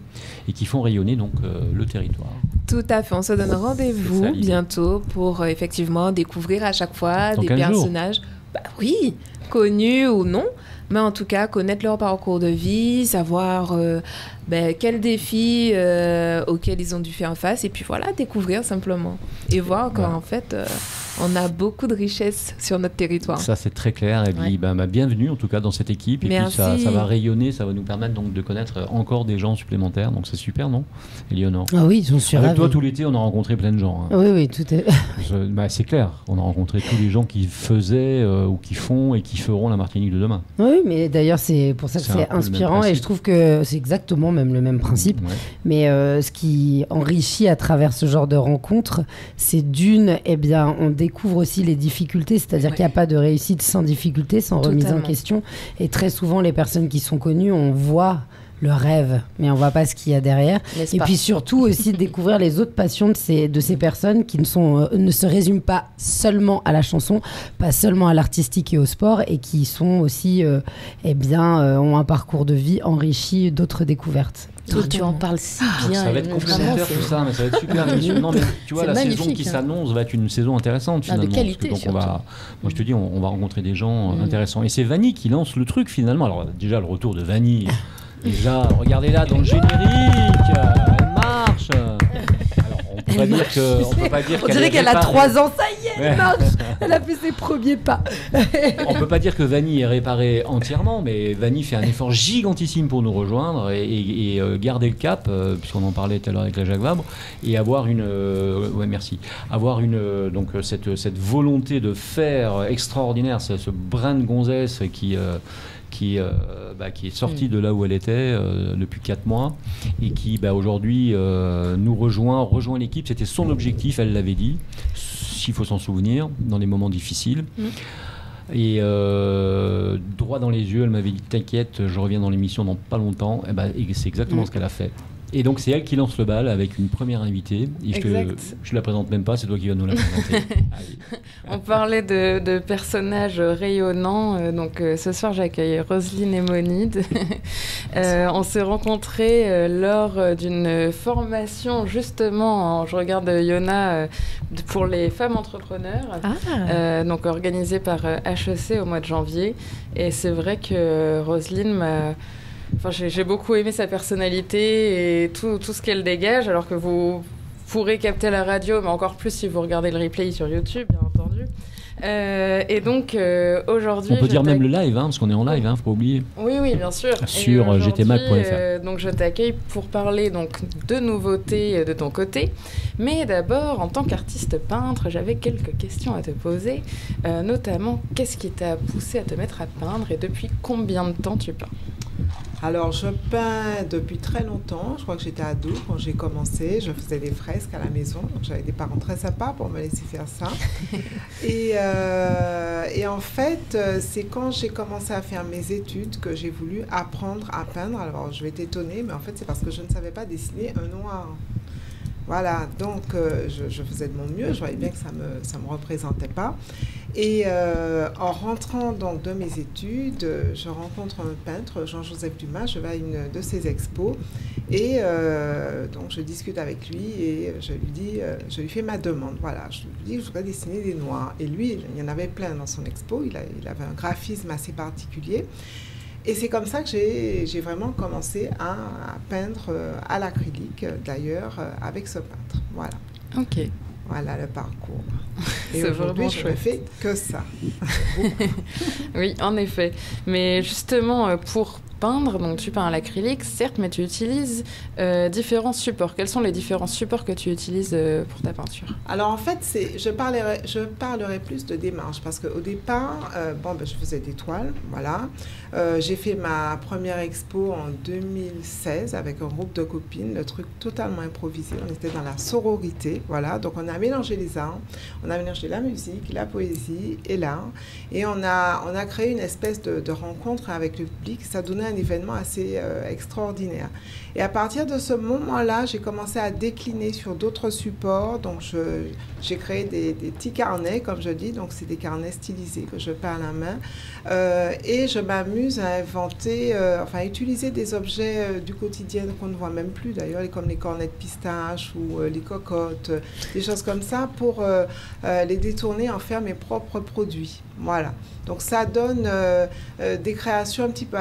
et qui font rayonner donc le territoire. Tout à fait, on se donne rendez-vous bientôt pour effectivement découvrir à chaque fois des personnages, connus ou non, mais en tout cas connaître leur parcours de vie, savoir quels défis auxquels ils ont dû faire face, et puis voilà, découvrir simplement et voir qu'en fait on a beaucoup de richesses sur notre territoire. Ça, c'est très clair. Et puis, bienvenue en tout cas dans cette équipe. Et Merci. Puis ça va rayonner, ça va nous permettre donc de connaître encore des gens supplémentaires. Donc c'est super, non, Éléonore? Ah oui, j'en suis Avec ravie. toi, tout l'été, on a rencontré plein de gens. Hein. Oui, tout est. C'est clair. On a rencontré tous les gens qui faisaient ou qui font et qui feront la Martinique de demain. Oui, mais d'ailleurs, c'est pour ça que c'est inspirant et je trouve que c'est exactement même le même principe. Ouais. Mais ce qui enrichit à travers ce genre de rencontres, c'est on découvre aussi les difficultés, c'est-à-dire qu'il n'y a pas de réussite sans difficulté, sans remise en question. Et très souvent, les personnes qui sont connues, on voit le rêve, mais on ne voit pas ce qu'il y a derrière. Et puis surtout aussi de découvrir les autres passions de ces personnes qui ne se résument pas seulement à la chanson, pas seulement à l'artistique et au sport, et qui sont aussi, ont un parcours de vie enrichi d'autres découvertes. Tu en parles si bien. Ça va être complémentaire tout ça, mais ça va être super. Non, mais tu vois, la saison qui s'annonce va être une saison intéressante finalement. De qualité, donc moi je te dis, on va rencontrer des gens intéressants. Et c'est Vanny qui lance le truc finalement. Alors déjà, le retour de Vanny. Déjà, regardez-la dans le générique, elle marche. Alors, on peut pas dire on dirait qu'elle a 3 ans, ça y est, elle marche. Elle a fait ses premiers pas. On peut pas dire que Vanny est réparée entièrement, mais Vanny fait un effort gigantissime pour nous rejoindre et garder le cap, puisqu'on en parlait tout à l'heure avec la Jacques Vabre, et avoir donc cette volonté de faire extraordinaire, ce brin de gonzesse qui est sortie de là où elle était depuis 4 mois et qui aujourd'hui nous rejoint l'équipe. C'était son objectif, elle l'avait dit, s'il faut s'en souvenir, dans les moments difficiles. Et droit dans les yeux, elle m'avait dit t'inquiète, je reviens dans l'émission dans pas longtemps. Et c'est exactement ce qu'elle a fait. Et donc c'est elle qui lance le bal avec une première invitée. Et je la présente même pas, c'est toi qui vas nous la présenter. On parlait de personnages rayonnants. Donc ce soir j'accueille Roselyne et Monide. On s'est rencontrés lors d'une formation justement, je regarde Yona, pour les femmes entrepreneurs. Donc organisée par HEC au mois de janvier. Et c'est vrai que Roselyne m'a... j'ai beaucoup aimé sa personnalité et tout ce qu'elle dégage, alors que vous pourrez capter la radio, mais encore plus si vous regardez le replay sur YouTube, bien entendu. Et donc, aujourd'hui... On peut dire même le live, parce qu'on est en live, faut pas oublier. Oui, bien sûr. Sur gtmac.fr. Donc, je t'accueille pour parler donc, de nouveautés de ton côté. Mais d'abord, en tant qu'artiste peintre, j'avais quelques questions à te poser. Notamment, qu'est-ce qui t'a poussé à te mettre à peindre et depuis combien de temps tu peins ? Alors, je peins depuis très longtemps. Je crois que j'étais ado quand j'ai commencé. Je faisais des fresques à la maison. Donc, j'avais des parents très sympas pour me laisser faire ça. Et en fait, c'est quand j'ai commencé à faire mes études que j'ai voulu apprendre à peindre. Alors, je vais t'étonner, mais en fait, c'est parce que je ne savais pas dessiner un noir. Voilà, donc je faisais de mon mieux, je voyais bien que ça me représentait pas. Et en rentrant donc de mes études, je rencontre un peintre, Jean-Joseph Dumas, je vais à une de ses expos et donc je discute avec lui et je lui fais ma demande. Voilà, je lui dis que je voudrais dessiner des noirs. Et lui, il y en avait plein dans son expo, il avait un graphisme assez particulier. Et c'est comme ça que j'ai vraiment commencé à peindre à l'acrylique, d'ailleurs, avec ce peintre. Voilà. Ok. Voilà le parcours. Et C'est aujourd'hui, vraiment je ne chouette. fais que ça. Oui, en effet. Mais justement, pour peindre, donc tu peins à l'acrylique, certes, mais tu utilises différents supports. Quels sont les différents supports que tu utilises pour ta peinture? Alors en fait, je parlerai plus de démarche parce qu'au départ, je faisais des toiles, voilà. J'ai fait ma première expo en 2016 avec un groupe de copines, le truc totalement improvisé. On était dans la sororité, voilà. Donc on a mélangé les arts, on a mélangé la musique, la poésie et l'art. Et on a créé une espèce de rencontre avec le public. Ça donnait un événement assez extraordinaire. Et à partir de ce moment-là, j'ai commencé à décliner sur d'autres supports. Donc, j'ai créé des petits carnets, comme je dis. Donc, c'est des carnets stylisés que je peins à la main. Et je m'amuse à inventer, à utiliser des objets du quotidien qu'on ne voit même plus, d'ailleurs, comme les cornets de pistache ou les cocottes, des choses comme ça, pour les détourner, en faire mes propres produits. Voilà. Donc, ça donne des créations un petit peu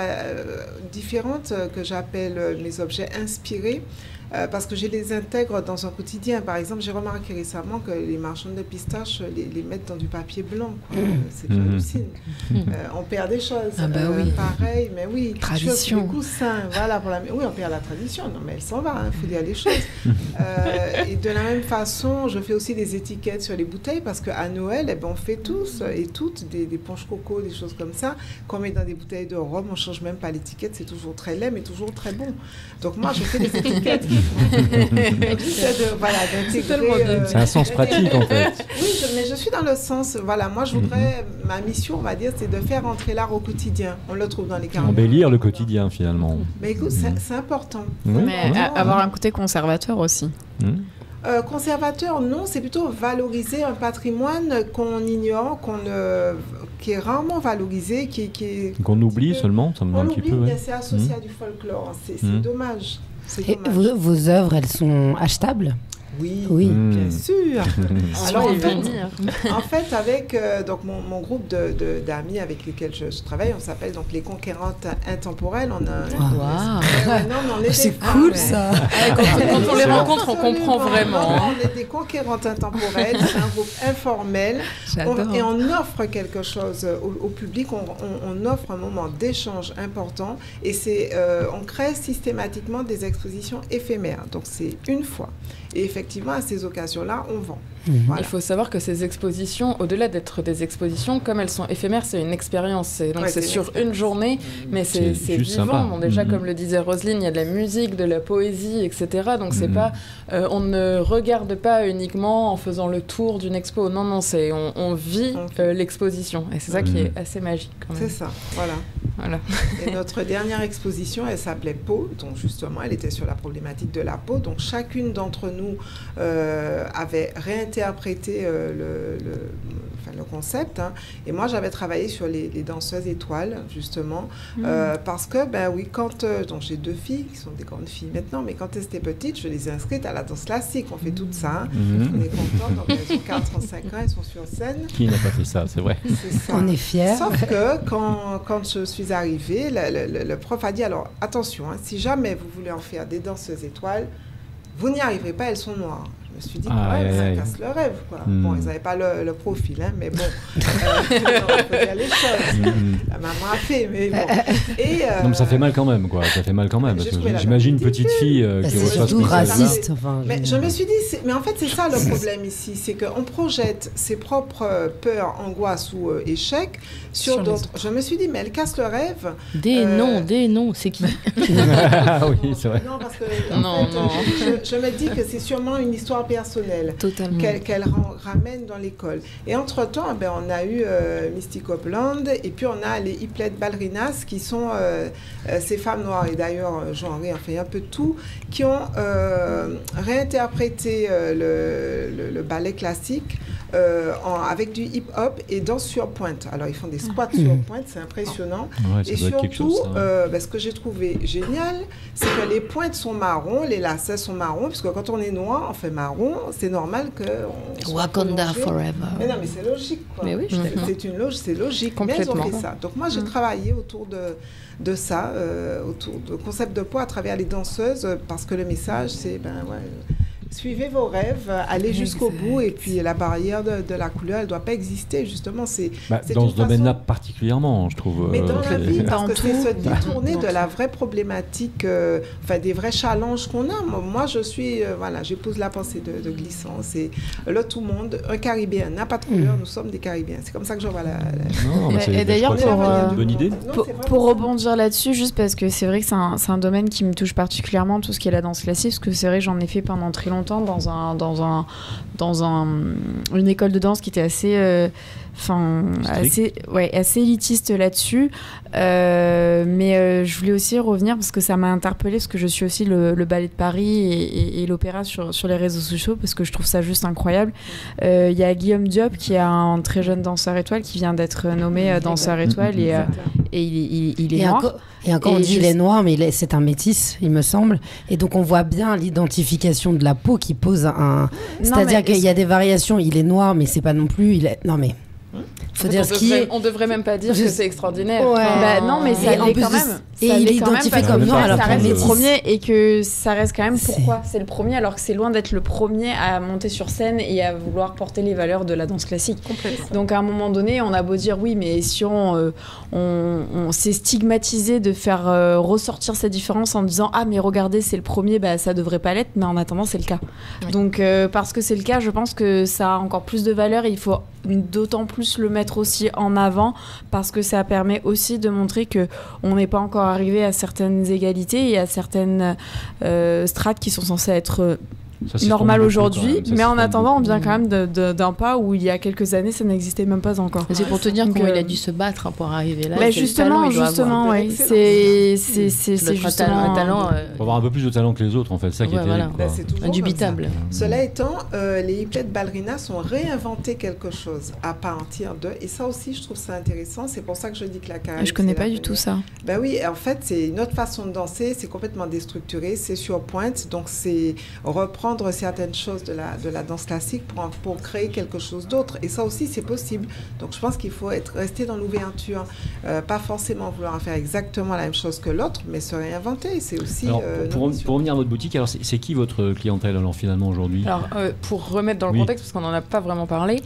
différentes que j'appelle mes objets inspirés. Parce que je les intègre dans un quotidien. Par exemple, j'ai remarqué récemment que les marchands de pistaches les mettent dans du papier blanc. C'est hallucinant. On perd des choses. Ah bah oui. Pareil, mais oui. Tradition. Des coussins, voilà. Oui, on perd la tradition. Non, mais elle s'en va, il faut dire les choses. Et de la même façon, je fais aussi des étiquettes sur les bouteilles parce qu'à Noël, on fait tous et toutes des punch coco, des choses comme ça, qu'on met dans des bouteilles de rhum. On ne change même pas l'étiquette. C'est toujours très laid, mais toujours très bon. Donc moi, je fais des étiquettes. C'est un sens pratique en fait. Oui, mais je suis dans le sens, voilà, moi je voudrais, ma mission on va dire, c'est de faire entrer l'art au quotidien. On le trouve dans les carnets. Embellir le quotidien finalement. Mais écoute, c'est important. Oui, Mais avoir un côté conservateur aussi. Conservateur, non, c'est plutôt valoriser un patrimoine qu'on ignore, qui est rarement valorisé, qu'on oublie seulement, ça me on un petit oublie, peu. mais c'est associé à du folklore. C'est dommage. Et vos œuvres, elles sont achetables? Oui, bien sûr. Alors en fait, avec donc mon groupe d'amis avec lesquels je travaille, on s'appelle donc les Conquérantes Intemporelles. On a c'est cool ça. Quand on les rencontre, on comprend vraiment. On est des Conquérantes Intemporelles, c'est un groupe informel. Et on offre quelque chose au public, on offre un moment d'échange important et on crée systématiquement des expositions éphémères. Donc c'est une fois. Et effectivement, à ces occasions-là, on vend. Voilà. Il faut savoir que ces expositions, au-delà d'être des expositions, comme elles sont éphémères, c'est une expérience. Donc c'est sur une journée, mais c'est vivant. Bon, déjà, comme le disait Roselyne, il y a de la musique, de la poésie, etc. Donc c'est pas, on ne regarde pas uniquement en faisant le tour d'une expo. Non, on vit l'exposition. Et c'est ça qui est assez magique. C'est ça, voilà. Et notre dernière exposition, elle s'appelait Peau. Donc justement, elle était sur la problématique de la peau. Donc chacune d'entre nous avait réinterprété le concept. Hein. Et moi, j'avais travaillé sur les danseuses étoiles, justement, parce que, donc j'ai 2 filles qui sont des grandes filles maintenant, mais quand elles étaient petites, je les ai inscrites à la danse classique. On fait tout ça. Hein. On est contents. Donc elles ont 4 ans, 5 ans, elles sont sur scène. Qui n'a pas fait ça, c'est vrai. Ça. On est fiers. Sauf que quand je suis arrivée, le prof a dit, alors attention, hein, si jamais vous voulez en faire des danseuses étoiles, vous n'y arriverez pas, elles sont noires. Je me suis dit, ça casse le rêve, quoi. Bon, ils n'avaient pas le profil, hein, mais bon, il faut dire les choses. La maman a fait, mais bon. Et, non, mais ça fait mal quand même, quoi. Ça fait mal quand même. Parce que j'imagine une petite fille qui reçoit ce raciste. Mais je me suis dit, mais en fait, c'est ça le problème ici, c'est qu'on projette ses propres peurs, angoisses ou échecs sur d'autres. Je me suis dit, mais elle casse le rêve. Des noms, c'est qui? Oui, c'est vrai. Non, parce que je me dis que c'est sûrement une histoire personnelle qu'elle ramène dans l'école. Et entre-temps, on a eu Misty Copeland et puis on a les Hippolyte Ballerinas qui sont ces femmes noires et d'ailleurs genrées, enfin un peu de tout, qui ont réinterprété le ballet classique avec du hip-hop et danse sur pointe. Alors ils font des squats sur pointe, c'est impressionnant. Ouais, et surtout, ce que j'ai trouvé génial, c'est que les pointes sont marron, les lacets sont marrons, parce que quand on est noir, on fait marron, c'est normal que... Wakanda forever. Mais non, mais c'est logique, quoi. Mais oui, c'est logique. Mais elles ont fait ça. Donc moi, j'ai travaillé autour de ça, autour du concept de poids à travers les danseuses, parce que le message, c'est, suivez vos rêves, allez jusqu'au bout, et puis la barrière de la couleur, elle ne doit pas exister, justement. C'est dans ce domaine-là particulièrement, je trouve. Mais dans la vie, parce que c'est se détourner de la vraie problématique, des vrais challenges qu'on a. Moi, je suis, j'épouse la pensée de Glissant. C'est là, tout le monde, un Caribéen n'a pas de couleur, nous sommes des Caribéens. C'est comme ça que je vois la... Non, et d'ailleurs, bonne idée. Pour rebondir là-dessus, juste parce que c'est vrai que c'est un domaine qui me touche particulièrement, tout ce qui est la danse classique, parce que c'est vrai que j'en ai fait pendant très longtemps dans une école de danse qui était assez élitiste là-dessus, mais je voulais aussi revenir parce que ça m'a interpellée, parce que je suis aussi le Ballet de Paris et l'opéra sur les réseaux sociaux, parce que je trouve ça juste incroyable. Il y a Guillaume Diop qui est un très jeune danseur étoile qui vient d'être nommé danseur étoile et il est noir. Et encore, on dit il est noir, mais c'est un métis, il me semble. Et donc, on voit bien l'identification de la peau qui pose un... C'est-à-dire qu'il y a des variations, il est noir, mais c'est pas non plus... Non, mais... Faut dire on devrait même pas dire que c'est extraordinaire. Ouais. Non, mais ça l'est quand même. Et il est identifié comme noir alors ça qu'il reste le premier et que ça reste quand même pourquoi c'est le premier alors que c'est loin d'être le premier à monter sur scène et à vouloir porter les valeurs de la danse classique. Complètement. Donc à un moment donné, on a beau dire oui, mais si on s'est stigmatisé de faire ressortir cette différence en disant ah mais regardez c'est le premier, ça devrait pas l'être, mais en attendant c'est le cas. Oui. Donc parce que c'est le cas, je pense que ça a encore plus de valeur et il faut d'autant plus le mettre aussi en avant parce que ça permet aussi de montrer que on n'est pas encore arrivé à certaines égalités et à certaines strates qui sont censées être normales aujourd'hui, mais en attendant on vient quand même d'un pas où il y a quelques années ça n'existait même pas encore. C'est pour te dire comment il a dû se battre pour arriver là. Mais justement, oui. C'est justement un talent. Faut avoir un peu plus de talent que les autres en fait, ça qui est terrible. C'est indubitable. Cela étant, les Hippolyte Ballerinas ont réinventé quelque chose à partir d'eux, et ça aussi je trouve ça intéressant. C'est pour ça que je dis que la Caraïbe. Je connais pas du tout ça. Oui, en fait c'est une autre façon de danser, c'est complètement déstructuré, c'est sur pointe, donc c'est reprendre certaines choses de la danse classique pour créer quelque chose d'autre. Et ça aussi, c'est possible. Donc, je pense qu'il faut rester dans l'ouverture. Pas forcément vouloir faire exactement la même chose que l'autre, mais se réinventer. C'est aussi... Alors, pour revenir à votre boutique, alors c'est qui votre clientèle alors, finalement aujourd'hui ? Alors, pour remettre dans le contexte, parce qu'on n'en a pas vraiment parlé,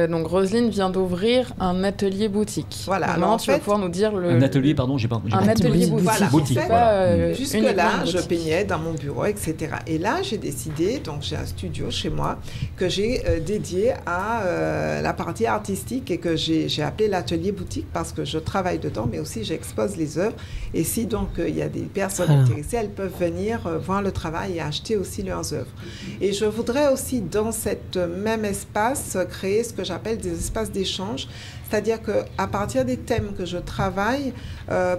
donc Roselyne vient d'ouvrir un atelier boutique. Voilà. Donc, maintenant, tu vas pouvoir nous dire un atelier, pardon, j'ai pas un atelier boutique. Voilà. Jusque-là, je peignais dans mon bureau, etc. Et là, j'ai décidé, donc j'ai un studio chez moi que j'ai dédié à la partie artistique et que j'ai appelé l'atelier boutique parce que je travaille dedans, mais aussi j'expose les œuvres. Et si donc il y a des personnes intéressées, elles peuvent venir voir le travail et acheter aussi leurs œuvres. Et je voudrais aussi dans cet même espace créer ce que j'appelle des espaces d'échange. C'est-à-dire qu'à partir des thèmes que je travaille,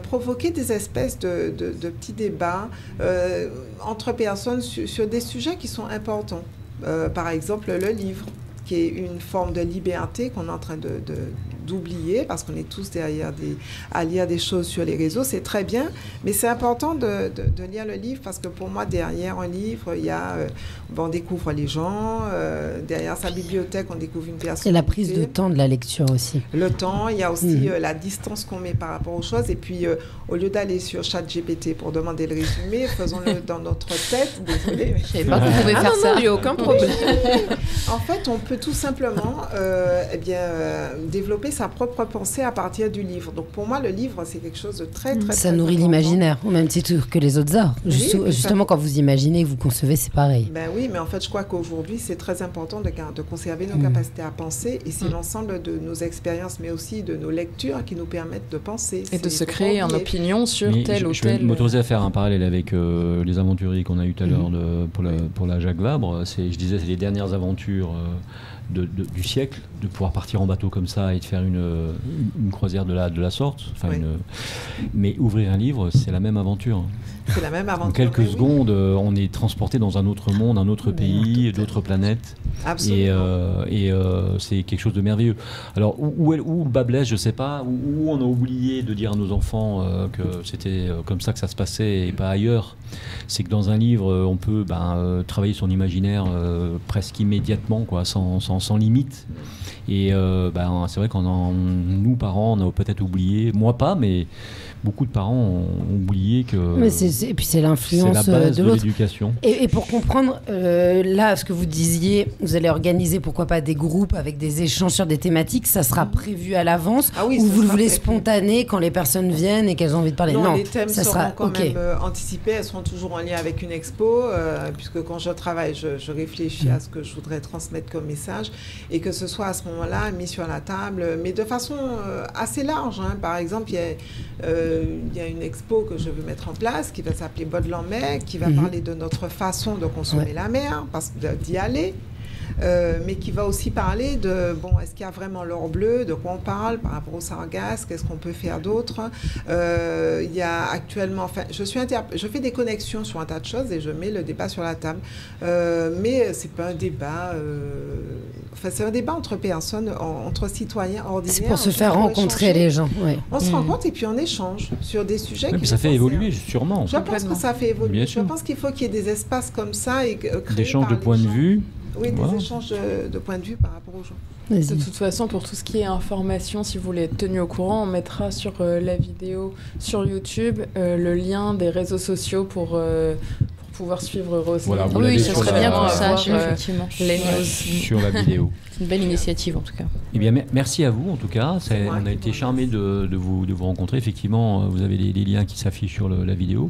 provoquer des espèces de petits débats entre personnes sur des sujets qui sont importants. Par exemple, le livre, qui est une forme de liberté qu'on est en train d'oublier, parce qu'on est tous à lire des choses sur les réseaux, c'est très bien, mais c'est important de lire le livre, parce que pour moi, derrière un livre, il y a, on découvre les gens, derrière sa bibliothèque, on découvre une personnalité. Et la prise de temps de la lecture aussi. Le temps, il y a aussi la distance qu'on met par rapport aux choses, et puis au lieu d'aller sur ChatGPT pour demander le résumé, faisons-le dans notre tête. Désolée. Je savais pas qu'on pouvait faire ça. Non, il n'y a aucun problème. En fait, on peut tout simplement développer sa propre pensée à partir du livre. Donc pour moi, le livre, c'est quelque chose de très, très, ça très nourrit important. l'imaginaire, au même titre que les autres arts. Justement, quand vous imaginez, vous concevez, c'est pareil. Ben oui, mais en fait, je crois qu'aujourd'hui, c'est très important de conserver nos capacités à penser, et c'est l'ensemble de nos expériences, mais aussi de nos lectures qui nous permettent de penser. Et de se créer une opinion sur tel ou tel... Je vais m'autoriser à faire un parallèle avec les aventuriers qu'on a eu tout à l'heure pour la Jacques Vabre. Je disais, c'est les dernières aventures du siècle, de pouvoir partir en bateau comme ça et de faire une croisière de la sorte. Enfin, oui. Mais ouvrir un livre, c'est la même aventure. C'est la même aventure. En quelques secondes, on est transporté dans un autre monde, un autre pays, d'autres planètes. Absolument. Et c'est quelque chose de merveilleux. Alors, où le bas blesse, je ne sais pas, où on a oublié de dire à nos enfants que c'était comme ça que ça se passait et pas ailleurs. C'est que dans un livre, on peut travailler son imaginaire presque immédiatement, quoi, sans limite. Et c'est vrai nous, parents, on a peut-être oublié, moi pas, mais beaucoup de parents ont oublié que... Mais et puis c'est l'influence c'est la base de l'autre. l'éducation. Et pour comprendre, là, ce que vous disiez, vous allez organiser, pourquoi pas, des groupes avec des échanges sur des thématiques, ça sera prévu à l'avance, ou vous le voulez spontané quand les personnes viennent et qu'elles ont envie de parler? Non, les thèmes ça seront sera quand même anticipés, elles seront toujours en lien avec une expo, puisque quand je travaille, je réfléchis à ce que je voudrais transmettre comme message, et que ce soit à ce moment-là mis sur la table, mais de façon assez large. Par exemple, il y a une expo que je veux mettre en place qui va s'appeler Baudelais en mer, qui va parler de notre façon de consommer la mer, d'y aller. Mais qui va aussi parler de, est-ce qu'il y a vraiment l'or bleu, de quoi on parle par rapport au sargasse, qu'est-ce qu'on peut faire d'autre. Il y a actuellement, je fais des connexions sur un tas de choses et je mets le débat sur la table. Mais c'est pas un débat, c'est un débat entre personnes, entre citoyens ordinaires. C'est pour se faire rencontrer les gens. Ouais. On se rencontre et puis on échange sur des sujets qui ça fait évoluer, sûrement. Je pense que ça fait évoluer. Je pense qu'il faut qu'il y ait des espaces comme ça et d'échanges de points de vue. Oui, des échanges de points de vue par rapport aux gens. De toute façon, pour tout ce qui est information, si vous voulez être tenu au courant, on mettra sur la vidéo sur YouTube le lien des réseaux sociaux pour pouvoir suivre Roselyne. Voilà, oui, ça serait bien qu'on sache, effectivement. Les news. Sur la vidéo. C'est une belle initiative, en tout cas. Eh bien, merci à vous, en tout cas. On a été charmés de vous rencontrer. Effectivement, vous avez les liens qui s'affichent sur la vidéo.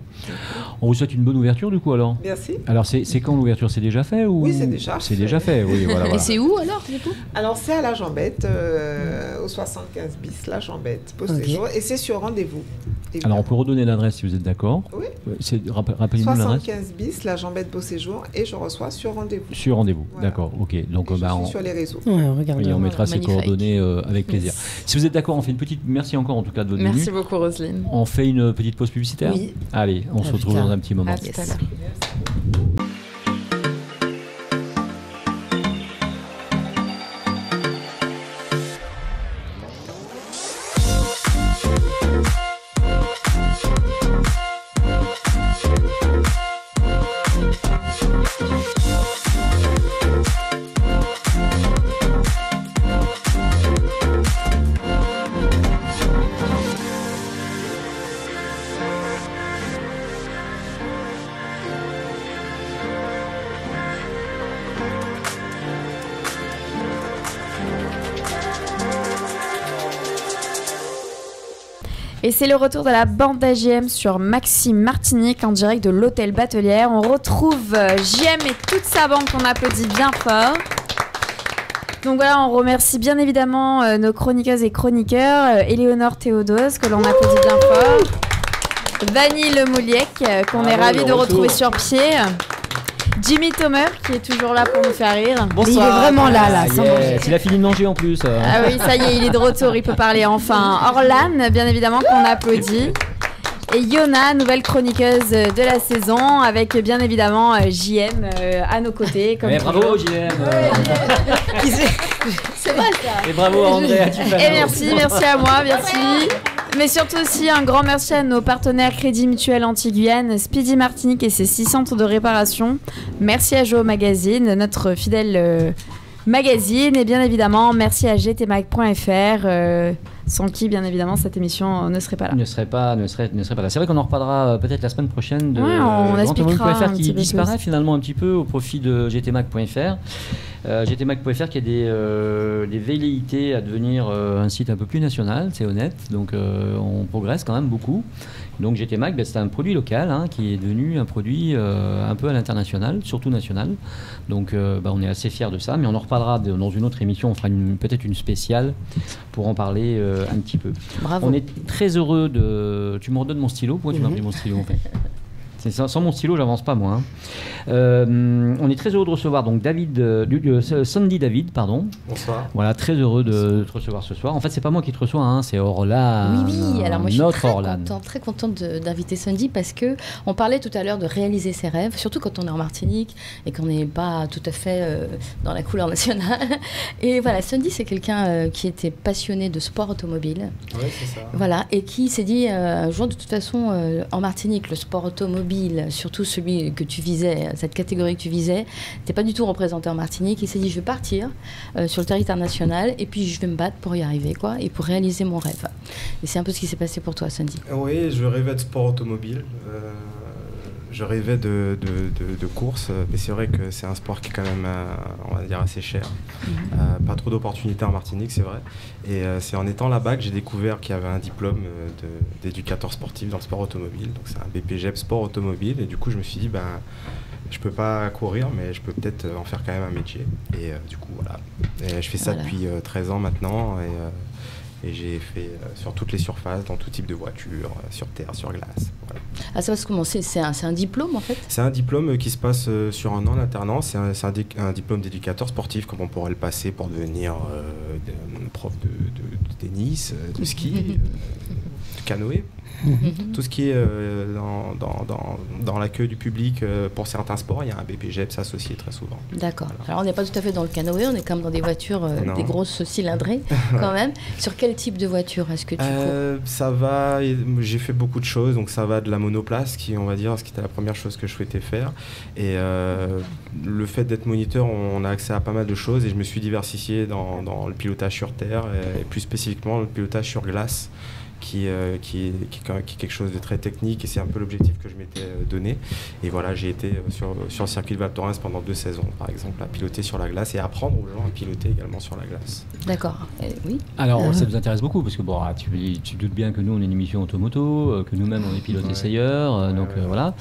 On vous souhaite une bonne ouverture, du coup, alors. Merci. Alors, c'est quand l'ouverture? C'est déjà fait ou... Oui, c'est déjà fait. C'est déjà fait, oui. Voilà. Et c'est où, alors, du coup? Alors, c'est à la Jambette, au 75 bis, la Jambette, Beauséjour. Et c'est sur rendez-vous. Alors, on peut redonner l'adresse si vous êtes d'accord. Oui. Rappelez-nous l'adresse. 75 bis, la Jambette, Beauséjour, et je reçois sur rendez-vous. Sur rendez-vous, voilà. D'accord, ok. Donc, je suis sur les réseaux. Ouais, on mettra ces coordonnées avec plaisir. Si vous êtes d'accord, on fait une petite... Merci encore, en tout cas, de votre venue. Merci beaucoup, Roselyne. On fait une petite pause publicitaire? Oui. Allez, on se retrouve dans un petit moment. À tout à l'heure. Et c'est le retour de la bande AJM sur Maxime Martinique en direct de l'hôtel Batelière. On retrouve JM et toute sa bande qu'on applaudit bien fort. Donc voilà, on remercie bien évidemment nos chroniqueuses et chroniqueurs, Éléonore Théodose, que l'on applaudit bien fort, Vanille Lemouliec, qu'on est ravis de retrouver sur pied, Jimmy Thomer, qui est toujours là pour nous faire rire. Bonsoir. Mais il est vraiment là, sans manger. Il a fini de manger en plus. Ah oui, ça y est, il est de retour, il peut parler enfin. Orlan, bien évidemment, qu'on applaudit. Et Yona, nouvelle chroniqueuse de la saison, avec bien évidemment JM à nos côtés. Comme bravo JM. C'est vrai ça. Et bravo Andrea. Et merci à moi, merci. Mais surtout aussi un grand merci à nos partenaires Crédit Mutuel Antilles-Guyane, Speedy Martinique et ses 6 centres de réparation. Merci à Joe Magazine, notre fidèle magazine. Et bien évidemment, merci à gtmag.fr, sans qui, bien évidemment, cette émission ne serait pas là. Ne serait pas là. C'est vrai qu'on en reparlera peut-être la semaine prochaine de on expliquera qui disparaît finalement un petit peu au profit de gtmag.fr. gtmag.fr qui a des velléités à devenir un site un peu plus national, c'est honnête, donc on progresse quand même beaucoup. Donc GTMag, c'est un produit local qui est devenu un produit un peu à l'international, surtout national. Donc on est assez fiers de ça, mais on en reparlera dans une autre émission, on fera peut-être une spéciale pour en parler un petit peu. Bravo. On est très heureux de... Tu me redonnes mon stylo? Pourquoi tu m'as pris mon stylo en fait? Sans mon stylo, j'avance pas moi. On est très heureux de recevoir donc Sandy David, pardon. Bonsoir. Voilà, très heureux de te recevoir ce soir. En fait, c'est pas moi qui te reçois, c'est Orlan. Oui, alors moi je suis très contente contente d'inviter Sandy parce que on parlait tout à l'heure de réaliser ses rêves, surtout quand on est en Martinique et qu'on n'est pas tout à fait dans la couleur nationale. Et voilà, Sandy c'est quelqu'un qui était passionné de sport automobile. Oui, c'est ça. Voilà, et qui s'est dit un jour de toute façon en Martinique, le sport automobile, surtout celui que tu visais, cette catégorie que tu visais, t'es pas du tout représenté en Martinique. Il s'est dit je vais partir sur le territoire national et puis je vais me battre pour y arriver et pour réaliser mon rêve. Et c'est un peu ce qui s'est passé pour toi, Sandy. Oui, je rêvais de sport automobile. Je rêvais de course, mais c'est vrai que c'est un sport qui est quand même, on va dire, assez cher. Pas trop d'opportunités en Martinique, c'est vrai. Et c'est en étant là-bas que j'ai découvert qu'il y avait un diplôme d'éducateur sportif dans le sport automobile. Donc c'est un BPGEP sport automobile. Et du coup, je me suis dit, je peux pas courir, mais je peux peut-être en faire quand même un métier. Et du coup, voilà. Et je fais ça depuis 13 ans maintenant. Et j'ai fait sur toutes les surfaces, dans tout type de voiture, sur terre, sur glace. Voilà. Ah, ça va se commencer. C'est un diplôme en fait? C'est un diplôme qui se passe sur un an d'alternance. C'est un diplôme d'éducateur sportif, comme on pourrait le passer pour devenir prof de tennis, de ski, de canoë. Tout ce qui est dans l'accueil du public pour certains sports, il y a un BPGEPS associé très souvent. D'accord. Voilà. Alors on n'est pas tout à fait dans le canoë, on est quand même dans des voitures, des grosses cylindrées quand même. Sur quel type de voiture est-ce que tu cours? Ça va, j'ai fait beaucoup de choses, donc ça va de la monoplace, qui on va dire, ce qui était la première chose que je souhaitais faire. Et le fait d'être moniteur, on a accès à pas mal de choses et je me suis diversifié dans le pilotage sur terre et plus spécifiquement le pilotage sur glace. Qui est quelque chose de très technique et c'est un peu l'objectif que je m'étais donné. Et voilà, j'ai été sur le circuit de Val Thorens pendant 2 saisons, par exemple, à piloter sur la glace et à apprendre aux gens à piloter également sur la glace. D'accord, oui. Alors, ça nous intéresse beaucoup parce que tu doutes bien que nous, on est une émission automoto, que nous-mêmes, on est pilote essayeur, donc voilà.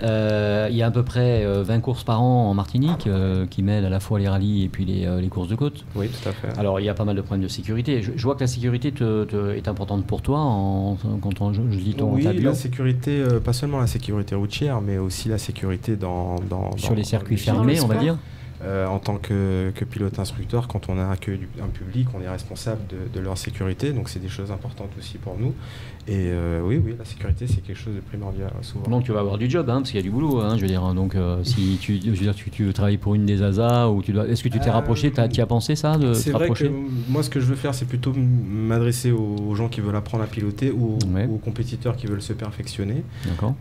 Il y a à peu près 20 courses par an en Martinique qui mêlent à la fois les rallyes et puis les courses de côte. Oui, tout à fait. Alors, il y a pas mal de problèmes de sécurité. Je vois que la sécurité est importante pour toi. Quand je lis ton oui, tableau. La sécurité, pas seulement la sécurité routière, mais aussi la sécurité sur les circuits fermés, on va dire. En tant que pilote instructeur, quand on a accueilli un public, on est responsable de leur sécurité, donc c'est des choses importantes aussi pour nous. Et oui, la sécurité, c'est quelque chose de primordial souvent. Donc tu vas avoir du job, parce qu'il y a du boulot, je veux dire. Donc si tu veux travailler pour une des ASA, est-ce que tu t'es rapproché, tu as pensé ça de C'est vrai que moi, ce que je veux faire, c'est plutôt m'adresser aux gens qui veulent apprendre à piloter ou aux compétiteurs qui veulent se perfectionner. D'accord.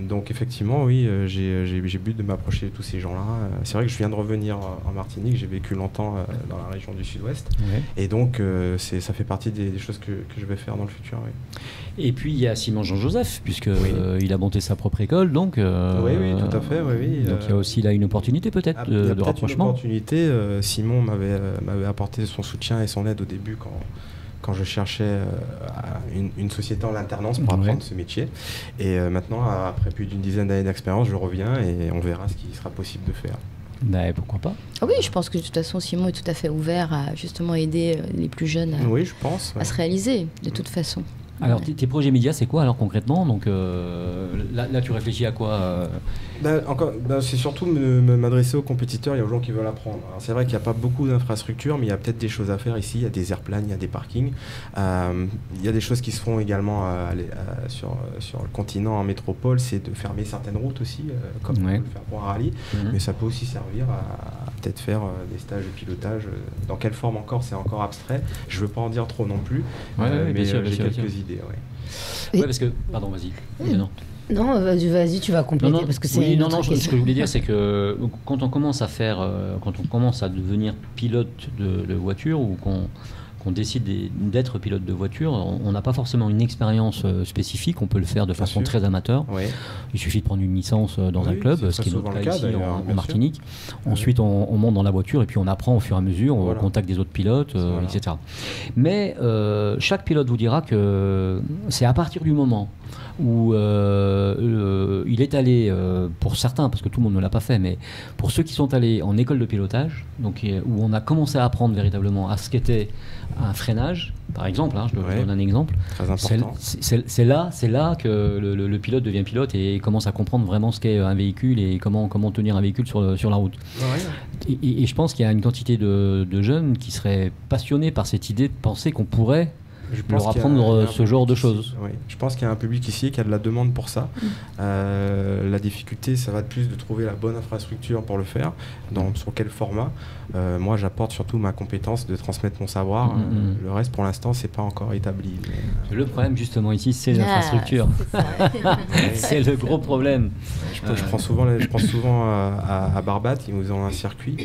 Donc effectivement, oui, j'ai but de m'approcher de tous ces gens-là. C'est vrai que je viens de revenir en Martinique, j'ai vécu longtemps dans la région du Sud-Ouest. Et donc ça fait partie des choses que je vais faire dans le futur. Oui. Et puis il y a Simon Jean-Joseph, puisque il a monté sa propre école, donc... oui, tout à fait, oui. Donc il y a aussi là une opportunité peut-être de rapprochement. Une opportunité. Simon m'avait apporté son soutien et son aide au début quand je cherchais une société en alternance pour apprendre ce métier. Et maintenant, après plus d'une dizaine d'années d'expérience, je reviens et on verra ce qui sera possible de faire. Pourquoi pas? Oui, je pense que de toute façon, Simon est tout à fait ouvert à justement aider les plus jeunes à se réaliser, de toute façon. Alors, tes projets médias, c'est quoi alors concrètement? Donc là, tu réfléchis à quoi c'est surtout m'adresser aux compétiteurs et aux gens qui veulent apprendre. Alors, c'est vrai qu'il n'y a pas beaucoup d'infrastructures, mais il y a peut-être des choses à faire ici. Il y a des airplanes, il y a des parkings. Il y a des choses qui se font également sur le continent, en métropole, c'est de fermer certaines routes aussi, comme on peut le faire pour un rallye. Mais ça peut aussi servir à peut-être faire des stages de pilotage. Dans quelle forme encore, c'est encore abstrait. Je ne veux pas en dire trop non plus, mais j'ai quelques idées. Ouais, parce que... Pardon, vas-y. Non, vas-y, tu vas compléter parce que c'est ce que je voulais dire, c'est que quand on commence à devenir pilote de voiture ou qu'on décide d'être pilote de voiture, on n'a pas forcément une expérience spécifique, on peut le faire de façon très amateur. Oui. Il suffit de prendre une licence dans un club, ce qui est notre cas ici en Martinique. Ensuite, on monte dans la voiture et puis on apprend au fur et à mesure, on contacte des autres pilotes, etc. Mais chaque pilote vous dira que c'est à partir du moment où il est allé, pour certains, parce que tout le monde ne l'a pas fait, mais pour ceux qui sont allés en école de pilotage, donc, où on a commencé à apprendre véritablement à ce qu'était un freinage, par exemple, je donne un exemple. Très important. C'est là que le pilote devient pilote et commence à comprendre vraiment ce qu'est un véhicule et comment tenir un véhicule sur la route. Et je pense qu'il y a une quantité de jeunes qui seraient passionnés par cette idée de penser qu'on pourrait leur apprendre ce genre de choses. Oui. Je pense qu'il y a un public ici qui a de la demande pour ça. La difficulté, ça va de plus de trouver la bonne infrastructure pour le faire, sur quel format. Moi, j'apporte surtout ma compétence de transmettre mon savoir. Le reste, pour l'instant, c'est pas encore établi. Mais... Le problème, justement, ici, c'est l'infrastructure. C'est le gros problème. Je pense souvent à Barbate, ils nous ont un circuit.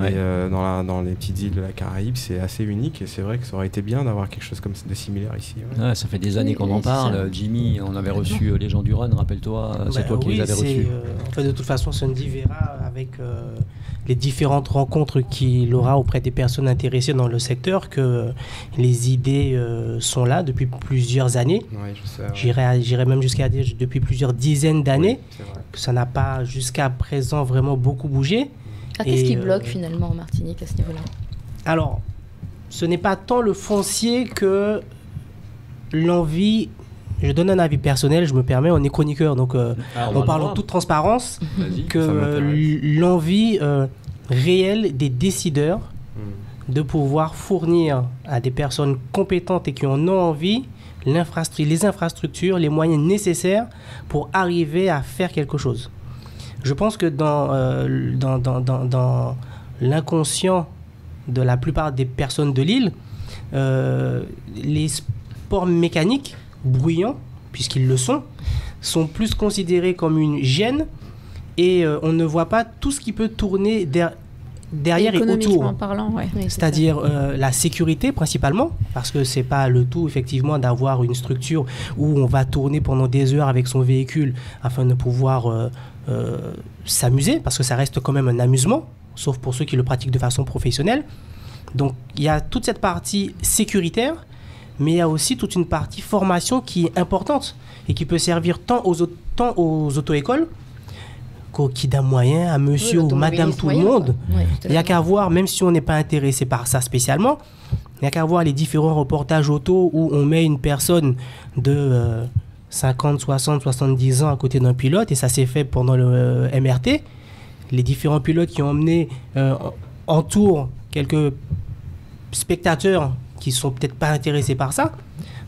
Et dans les petites îles de la Caraïbe, c'est assez unique. Et c'est vrai que ça aurait été bien d'avoir quelque chose comme de similaire ici. Ça fait des années qu'on en parle. Jimmy, on avait reçu les gens du Run, rappelle-toi. C'est toi qui les avais reçus. En fait, de toute façon, Sandy verra avec les différentes rencontres qu'il aura auprès des personnes intéressées dans le secteur que les idées sont là depuis plusieurs années. J'irais même jusqu'à dire depuis plusieurs dizaines d'années, que ça n'a pas jusqu'à présent vraiment beaucoup bougé. Qu'est-ce qui bloque finalement en Martinique à ce niveau-là? Alors, ce n'est pas tant le foncier que l'envie. Je donne un avis personnel, je me permets, on est chroniqueur, donc on parle en toute transparence, que l'envie réelle des décideurs de pouvoir fournir à des personnes compétentes et qui en ont envie les infrastructures, les moyens nécessaires pour arriver à faire quelque chose. Je pense que dans l'inconscient de la plupart des personnes de l'île, les sports mécaniques bruyants, puisqu'ils le sont plus considérés comme une gêne et on ne voit pas tout ce qui peut tourner derrière et autour. Parlant, c'est-à-dire la sécurité principalement, parce que c'est pas le tout effectivement d'avoir une structure où on va tourner pendant des heures avec son véhicule afin de pouvoir s'amuser, parce que ça reste quand même un amusement, sauf pour ceux qui le pratiquent de façon professionnelle. Donc il y a toute cette partie sécuritaire, mais il y a aussi toute une partie formation qui est importante et qui peut servir tant aux auto-écoles qu'au kidam moyen, à monsieur ou madame tout le monde. Il n'y a qu'à voir, même si on n'est pas intéressé par ça spécialement, il n'y a qu'à voir les différents reportages auto où on met une personne de 50, 60, 70 ans à côté d'un pilote, et ça s'est fait pendant le MRT. Les différents pilotes qui ont emmené en tour quelques spectateurs qui sont peut-être pas intéressés par ça.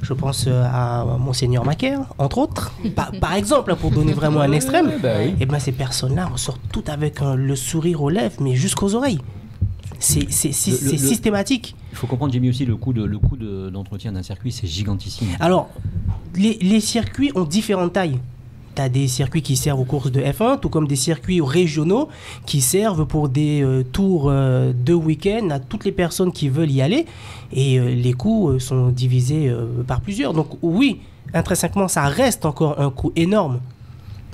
Je pense à Monseigneur Macaire, entre autres, par exemple, pour donner vraiment un extrême. Et bien ces personnes-là ressortent toutes avec le sourire aux lèvres, mais jusqu'aux oreilles. C'est systématique. Il faut comprendre, Jimmy, aussi le coût d'entretien d'un circuit, c'est gigantissime. Alors, les circuits ont différentes tailles. Tu as des circuits qui servent aux courses de F1, tout comme des circuits régionaux qui servent pour des tours de week-end à toutes les personnes qui veulent y aller. Et les coûts sont divisés par plusieurs. Donc oui, intrinsèquement, ça reste encore un coût énorme.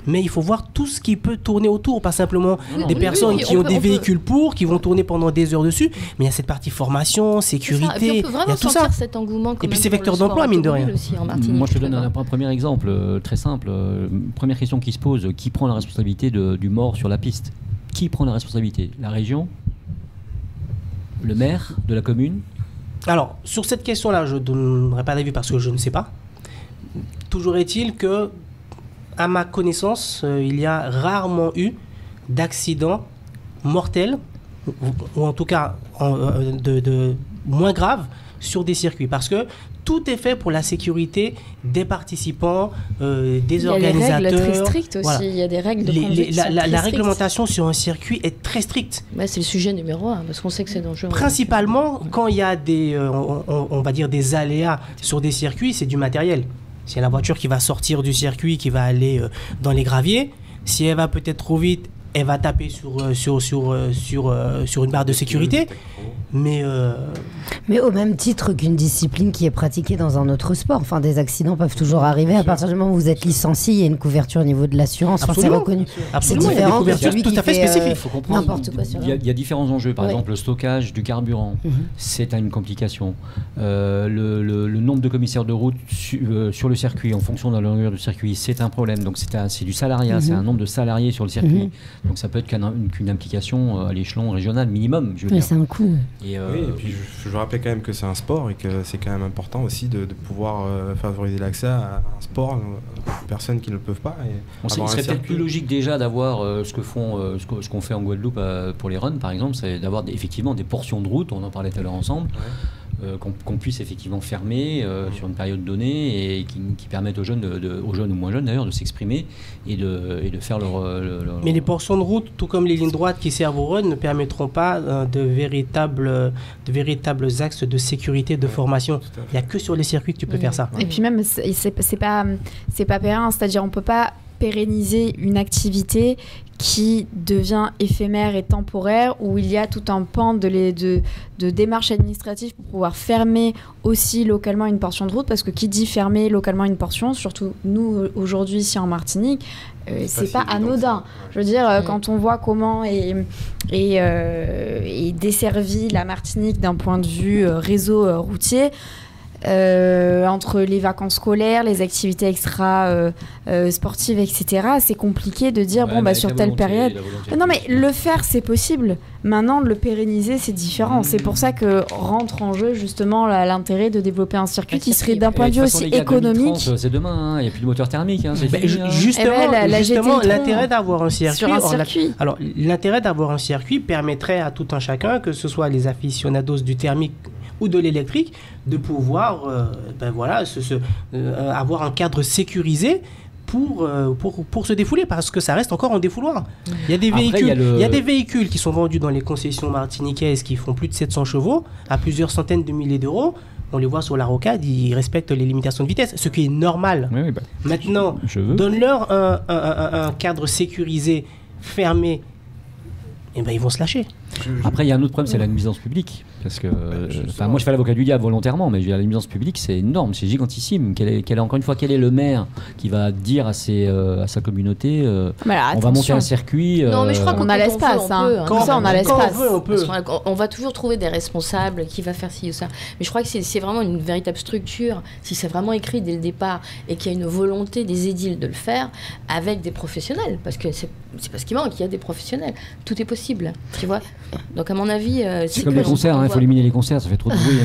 Mais il faut voir tout ce qui peut tourner autour, pas simplement des personnes qui ont des véhicules qui vont tourner pendant des heures dessus, mais il y a cette partie formation, sécurité, il y a tout ça. Cet engouement et puis c'est vecteur d'emploi, mine de rien. Moi, je te donne un premier exemple très simple. Première question qui se pose, qui prend la responsabilité du mort sur la piste? Qui prend la responsabilité? La région? Le maire de la commune? Alors, sur cette question-là, je ne donnerai pas d'avis parce que je ne sais pas. toujours est-il que, à ma connaissance, il y a rarement eu d'accidents mortels, ou en tout cas de moins graves, sur des circuits. Parce que tout est fait pour la sécurité des participants, des organisateurs. Il y a des règles très strictes aussi. Voilà. Il y a des règles de conduite la réglementation sur un circuit est très stricte. Bah, c'est le sujet numéro 1, parce qu'on sait que c'est dangereux. Principalement, quand il y a des, on va dire des aléas sur des circuits, c'est du matériel. C'est la voiture qui va sortir du circuit, qui va aller dans les graviers. Si elle va peut-être trop vite, elle va taper sur une barre de sécurité. Mais au même titre qu'une discipline qui est pratiquée dans un autre sport. Enfin, des accidents peuvent toujours arriver. À partir du moment où vous êtes licencié, il y a une couverture au niveau de l'assurance. Enfin, c'est reconnu. C'est différent que celui qui fait n'importe quoi sur il y a différents enjeux. Par exemple, le stockage du carburant, c'est une complication. Le nombre de commissaires de route sur le circuit, en fonction de la longueur du circuit, c'est un problème. Donc, c'est du salariat. C'est un nombre de salariés sur le circuit. Donc, ça peut être qu'une implication à l'échelon régional minimum. Mais c'est un coût. Oui, et puis je rappelle quand même que c'est un sport et que c'est quand même important aussi de pouvoir favoriser l'accès à un sport aux personnes qui ne le peuvent pas. Il serait peut-être plus logique déjà d'avoir ce qu'on fait en Guadeloupe pour les runs, par exemple, c'est d'avoir effectivement des portions de route, on en parlait tout à l'heure ensemble, qu'on puisse effectivement fermer sur une période donnée et qui permettent aux jeunes ou moins jeunes d'ailleurs de s'exprimer et de faire leur... Mais les portions de route, tout comme les lignes droites qui servent au run, ne permettront pas de véritables axes de sécurité, de formation. Il n'y a que sur les circuits que tu peux faire ça. Et puis même, c'est pas pérenne, c'est-à-dire on peut pas pérenniser une activité qui devient éphémère et temporaire, où il y a tout un pan de démarches administratives pour pouvoir fermer aussi localement une portion de route, parce que qui dit fermer localement une portion, surtout nous aujourd'hui ici en Martinique, c'est pas anodin. Je veux dire, quand on voit comment est desservie la Martinique d'un point de vue réseau routier, entre les vacances scolaires, les activités extra sportives, etc. C'est compliqué de dire sur telle période. Non, mais le faire, c'est possible. Maintenant, le pérenniser, c'est différent. C'est pour ça que rentre en jeu justement l'intérêt de développer un circuit qui serait d'un point de vue aussi économique. 2030, c'est demain, il n'y a plus de moteur thermique. Justement, l'intérêt d'avoir un circuit. Alors, l'intérêt d'avoir un circuit permettrait à tout un chacun, que ce soit les aficionados du thermique ou de l'électrique, de pouvoir avoir un cadre sécurisé pour se défouler, parce que ça reste encore en défouloir. Il y a des véhicules qui sont vendus dans les concessions martiniquaises qui font plus de 700 chevaux à plusieurs centaines de milliers d'euros. On les voit sur la rocade, ils respectent les limitations de vitesse, ce qui est normal. Maintenant, donne-leur un cadre sécurisé, fermé, et ils vont se lâcher. Après, il y a un autre problème, c'est la nuisance publique. Parce que, moi, je fais l'avocat du diable volontairement, mais la nuisance publique, c'est énorme, c'est gigantissime. Encore une fois, quel est le maire qui va dire à sa communauté on va monter un circuit Non, mais je crois qu'on a l'espace. On a l'espace. On va toujours trouver des responsables qui va faire ci ou ça. Mais je crois que c'est vraiment une véritable structure, si c'est vraiment écrit dès le départ et qu'il y a une volonté des édiles de le faire avec des professionnels. Parce que c'est pas ce qui manque, il y a des professionnels. Tout est possible, tu vois. Donc, à mon avis, c'est comme les concerts, il faut éliminer les concerts, ça fait trop de bruit.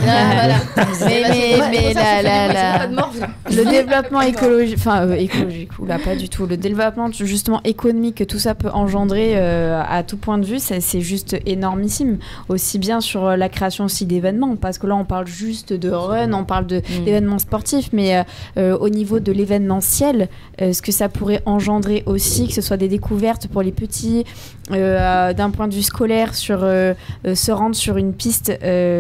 Le développement écologique, pas du tout. Le développement justement économique que tout ça peut engendrer à tout point de vue, c'est juste énormissime. Aussi bien sur la création aussi d'événements, parce que là on parle juste de run, on parle d'événements sportifs, mais au niveau de l'événementiel, ce que ça pourrait engendrer aussi, que ce soit des découvertes pour les petits, d'un point de vue scolaire, sur se rendre sur une piste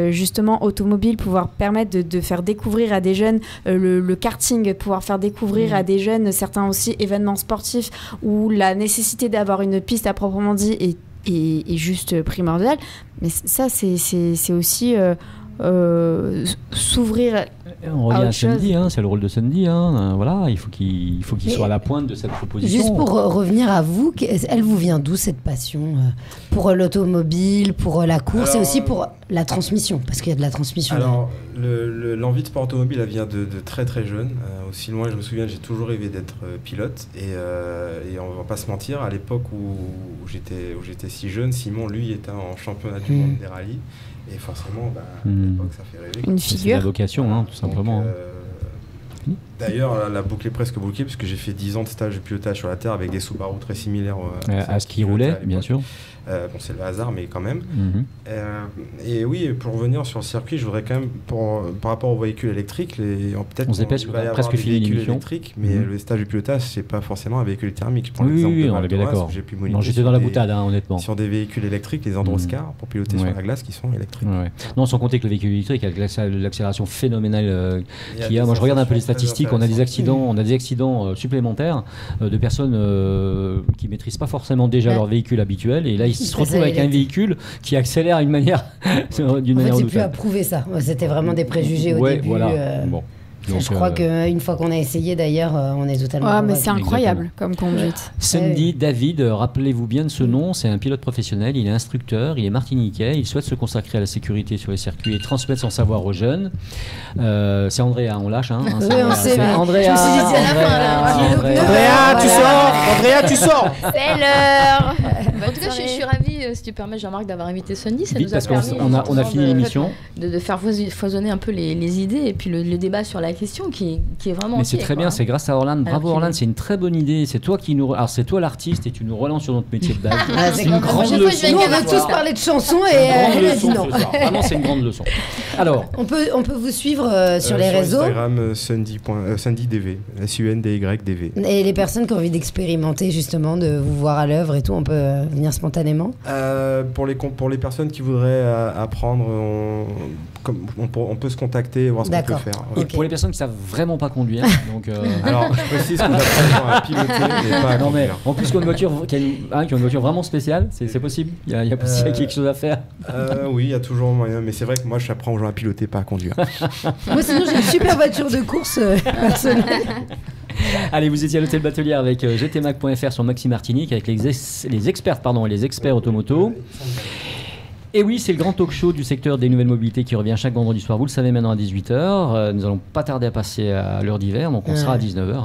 justement automobile, pouvoir permettre de faire découvrir à des jeunes le karting, pouvoir faire découvrir à des jeunes certains aussi événements sportifs où la nécessité d'avoir une piste à proprement dit est juste primordiale. Mais ça, c'est aussi s'ouvrir. On revient à Sandy, c'est le rôle de Sandy. Voilà, il faut qu'il soit à la pointe de cette proposition. Juste pour revenir à vous, elle vous vient d'où cette passion pour l'automobile, pour la course et aussi pour la transmission, parce qu'il y a de la transmission. Alors, l'envie de sport automobile, elle vient de très très jeune. Aussi loin, je me souviens, j'ai toujours rêvé d'être pilote. Et on va pas se mentir, à l'époque où j'étais si jeune, Simon, lui, était en championnat du monde des rallyes. Et forcément, à l'époque, ça fait rêver. Une figure. C'est la vocation, tout simplement. D'ailleurs, la boucle est presque bouclée parce que j'ai fait 10 ans de stage de pilotage sur la Terre avec des Subaru très similaires à ce qui roulait, bien sûr. Bon, c'est le hasard, mais quand même. Et oui, pour revenir sur le circuit, je voudrais quand même, par rapport aux véhicules électriques, peut-être on se dépêche, presque fini l'émission. Mais le stage de pilotage, c'est pas forcément un véhicule thermique. Je prends oui, on est bien d'accord. Non, j'étais dans la boutade, honnêtement. Sur des véhicules électriques, les Androscar, pour piloter sur la glace, qui sont électriques. Non, sans compter que le véhicule électrique, avec l'accélération phénoménale qu'il y a. Moi, je regarde un peu les statistiques. On a des accidents supplémentaires de personnes qui maîtrisent pas forcément déjà leur véhicule habituel. Et là, ils se retrouvent avec un véhicule qui accélère d'une manière redoutable. C'est plus à prouver ça. C'était vraiment des préjugés au début. Voilà. Bon. Donc, je crois qu'une fois qu'on a essayé, d'ailleurs, on est totalement... mais c'est incroyable comme conduite. Sandy David, rappelez-vous bien de ce nom, c'est un pilote professionnel, il est instructeur, il est martiniquais, il souhaite se consacrer à la sécurité sur les circuits et transmettre son savoir aux jeunes. C'est Andrea, on lâche, hein. Oui, on sait. Andrea, tu sors. C'est l'heure. En tout cas, je suis ravie, si tu permets, Jean-Marc, d'avoir invité Sandy. Ça nous a permis, on a fini l'émission. De faire foisonner un peu les idées et puis le débat sur la question qui est vraiment. Mais c'est très bien, c'est grâce à Orlane. Bravo Orlane, c'est une très bonne idée. C'est toi c'est toi l'artiste et tu nous relances sur notre métier de base. C'est une grande leçon. Nous, on va tous parler de chansons et elle a dit non. Vraiment, c'est une grande leçon. Alors, on peut vous suivre sur les réseaux. Instagram SundyDV, SUNDYDV. Et les personnes qui ont envie d'expérimenter justement, de vous voir à l'œuvre et tout, on peut venir spontanément. Pour les personnes qui voudraient apprendre, on peut se contacter et voir ce qu'on peut faire. Et pour les personnes qui savent vraiment pas conduire, donc alors je précise qu'on apprend à piloter mais pas à conduire. Mais en plus qui a une voiture vraiment spéciale, c'est possible. Il y a quelque chose à faire. Oui, il y a toujours moyen, mais c'est vrai que moi j'apprends aux gens à piloter, pas à conduire. Moi sinon j'ai une super voiture de course personnelle. Allez, vous étiez à l'hôtel Batelière avec gtmac.fr sur Maxime Martinique avec les experts et les experts automoto. Et oui, c'est le grand talk show du secteur des nouvelles mobilités qui revient chaque vendredi soir. Vous le savez maintenant à 18h. Nous allons pas tarder à passer à l'heure d'hiver, donc on sera à 19h.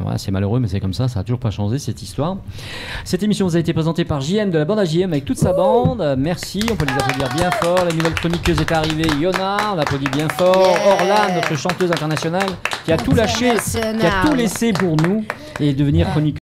Voilà, c'est malheureux, mais c'est comme ça. Ça n'a toujours pas changé cette histoire. Cette émission vous a été présentée par JM de la bande à JM avec toute sa bande. Merci, on peut les applaudir bien fort. La nouvelle chroniqueuse est arrivée, Yona, on l'applaudit bien fort. Orlane, notre chanteuse internationale, qui a tout lâché, qui a tout laissé pour nous et devenir chroniqueuse.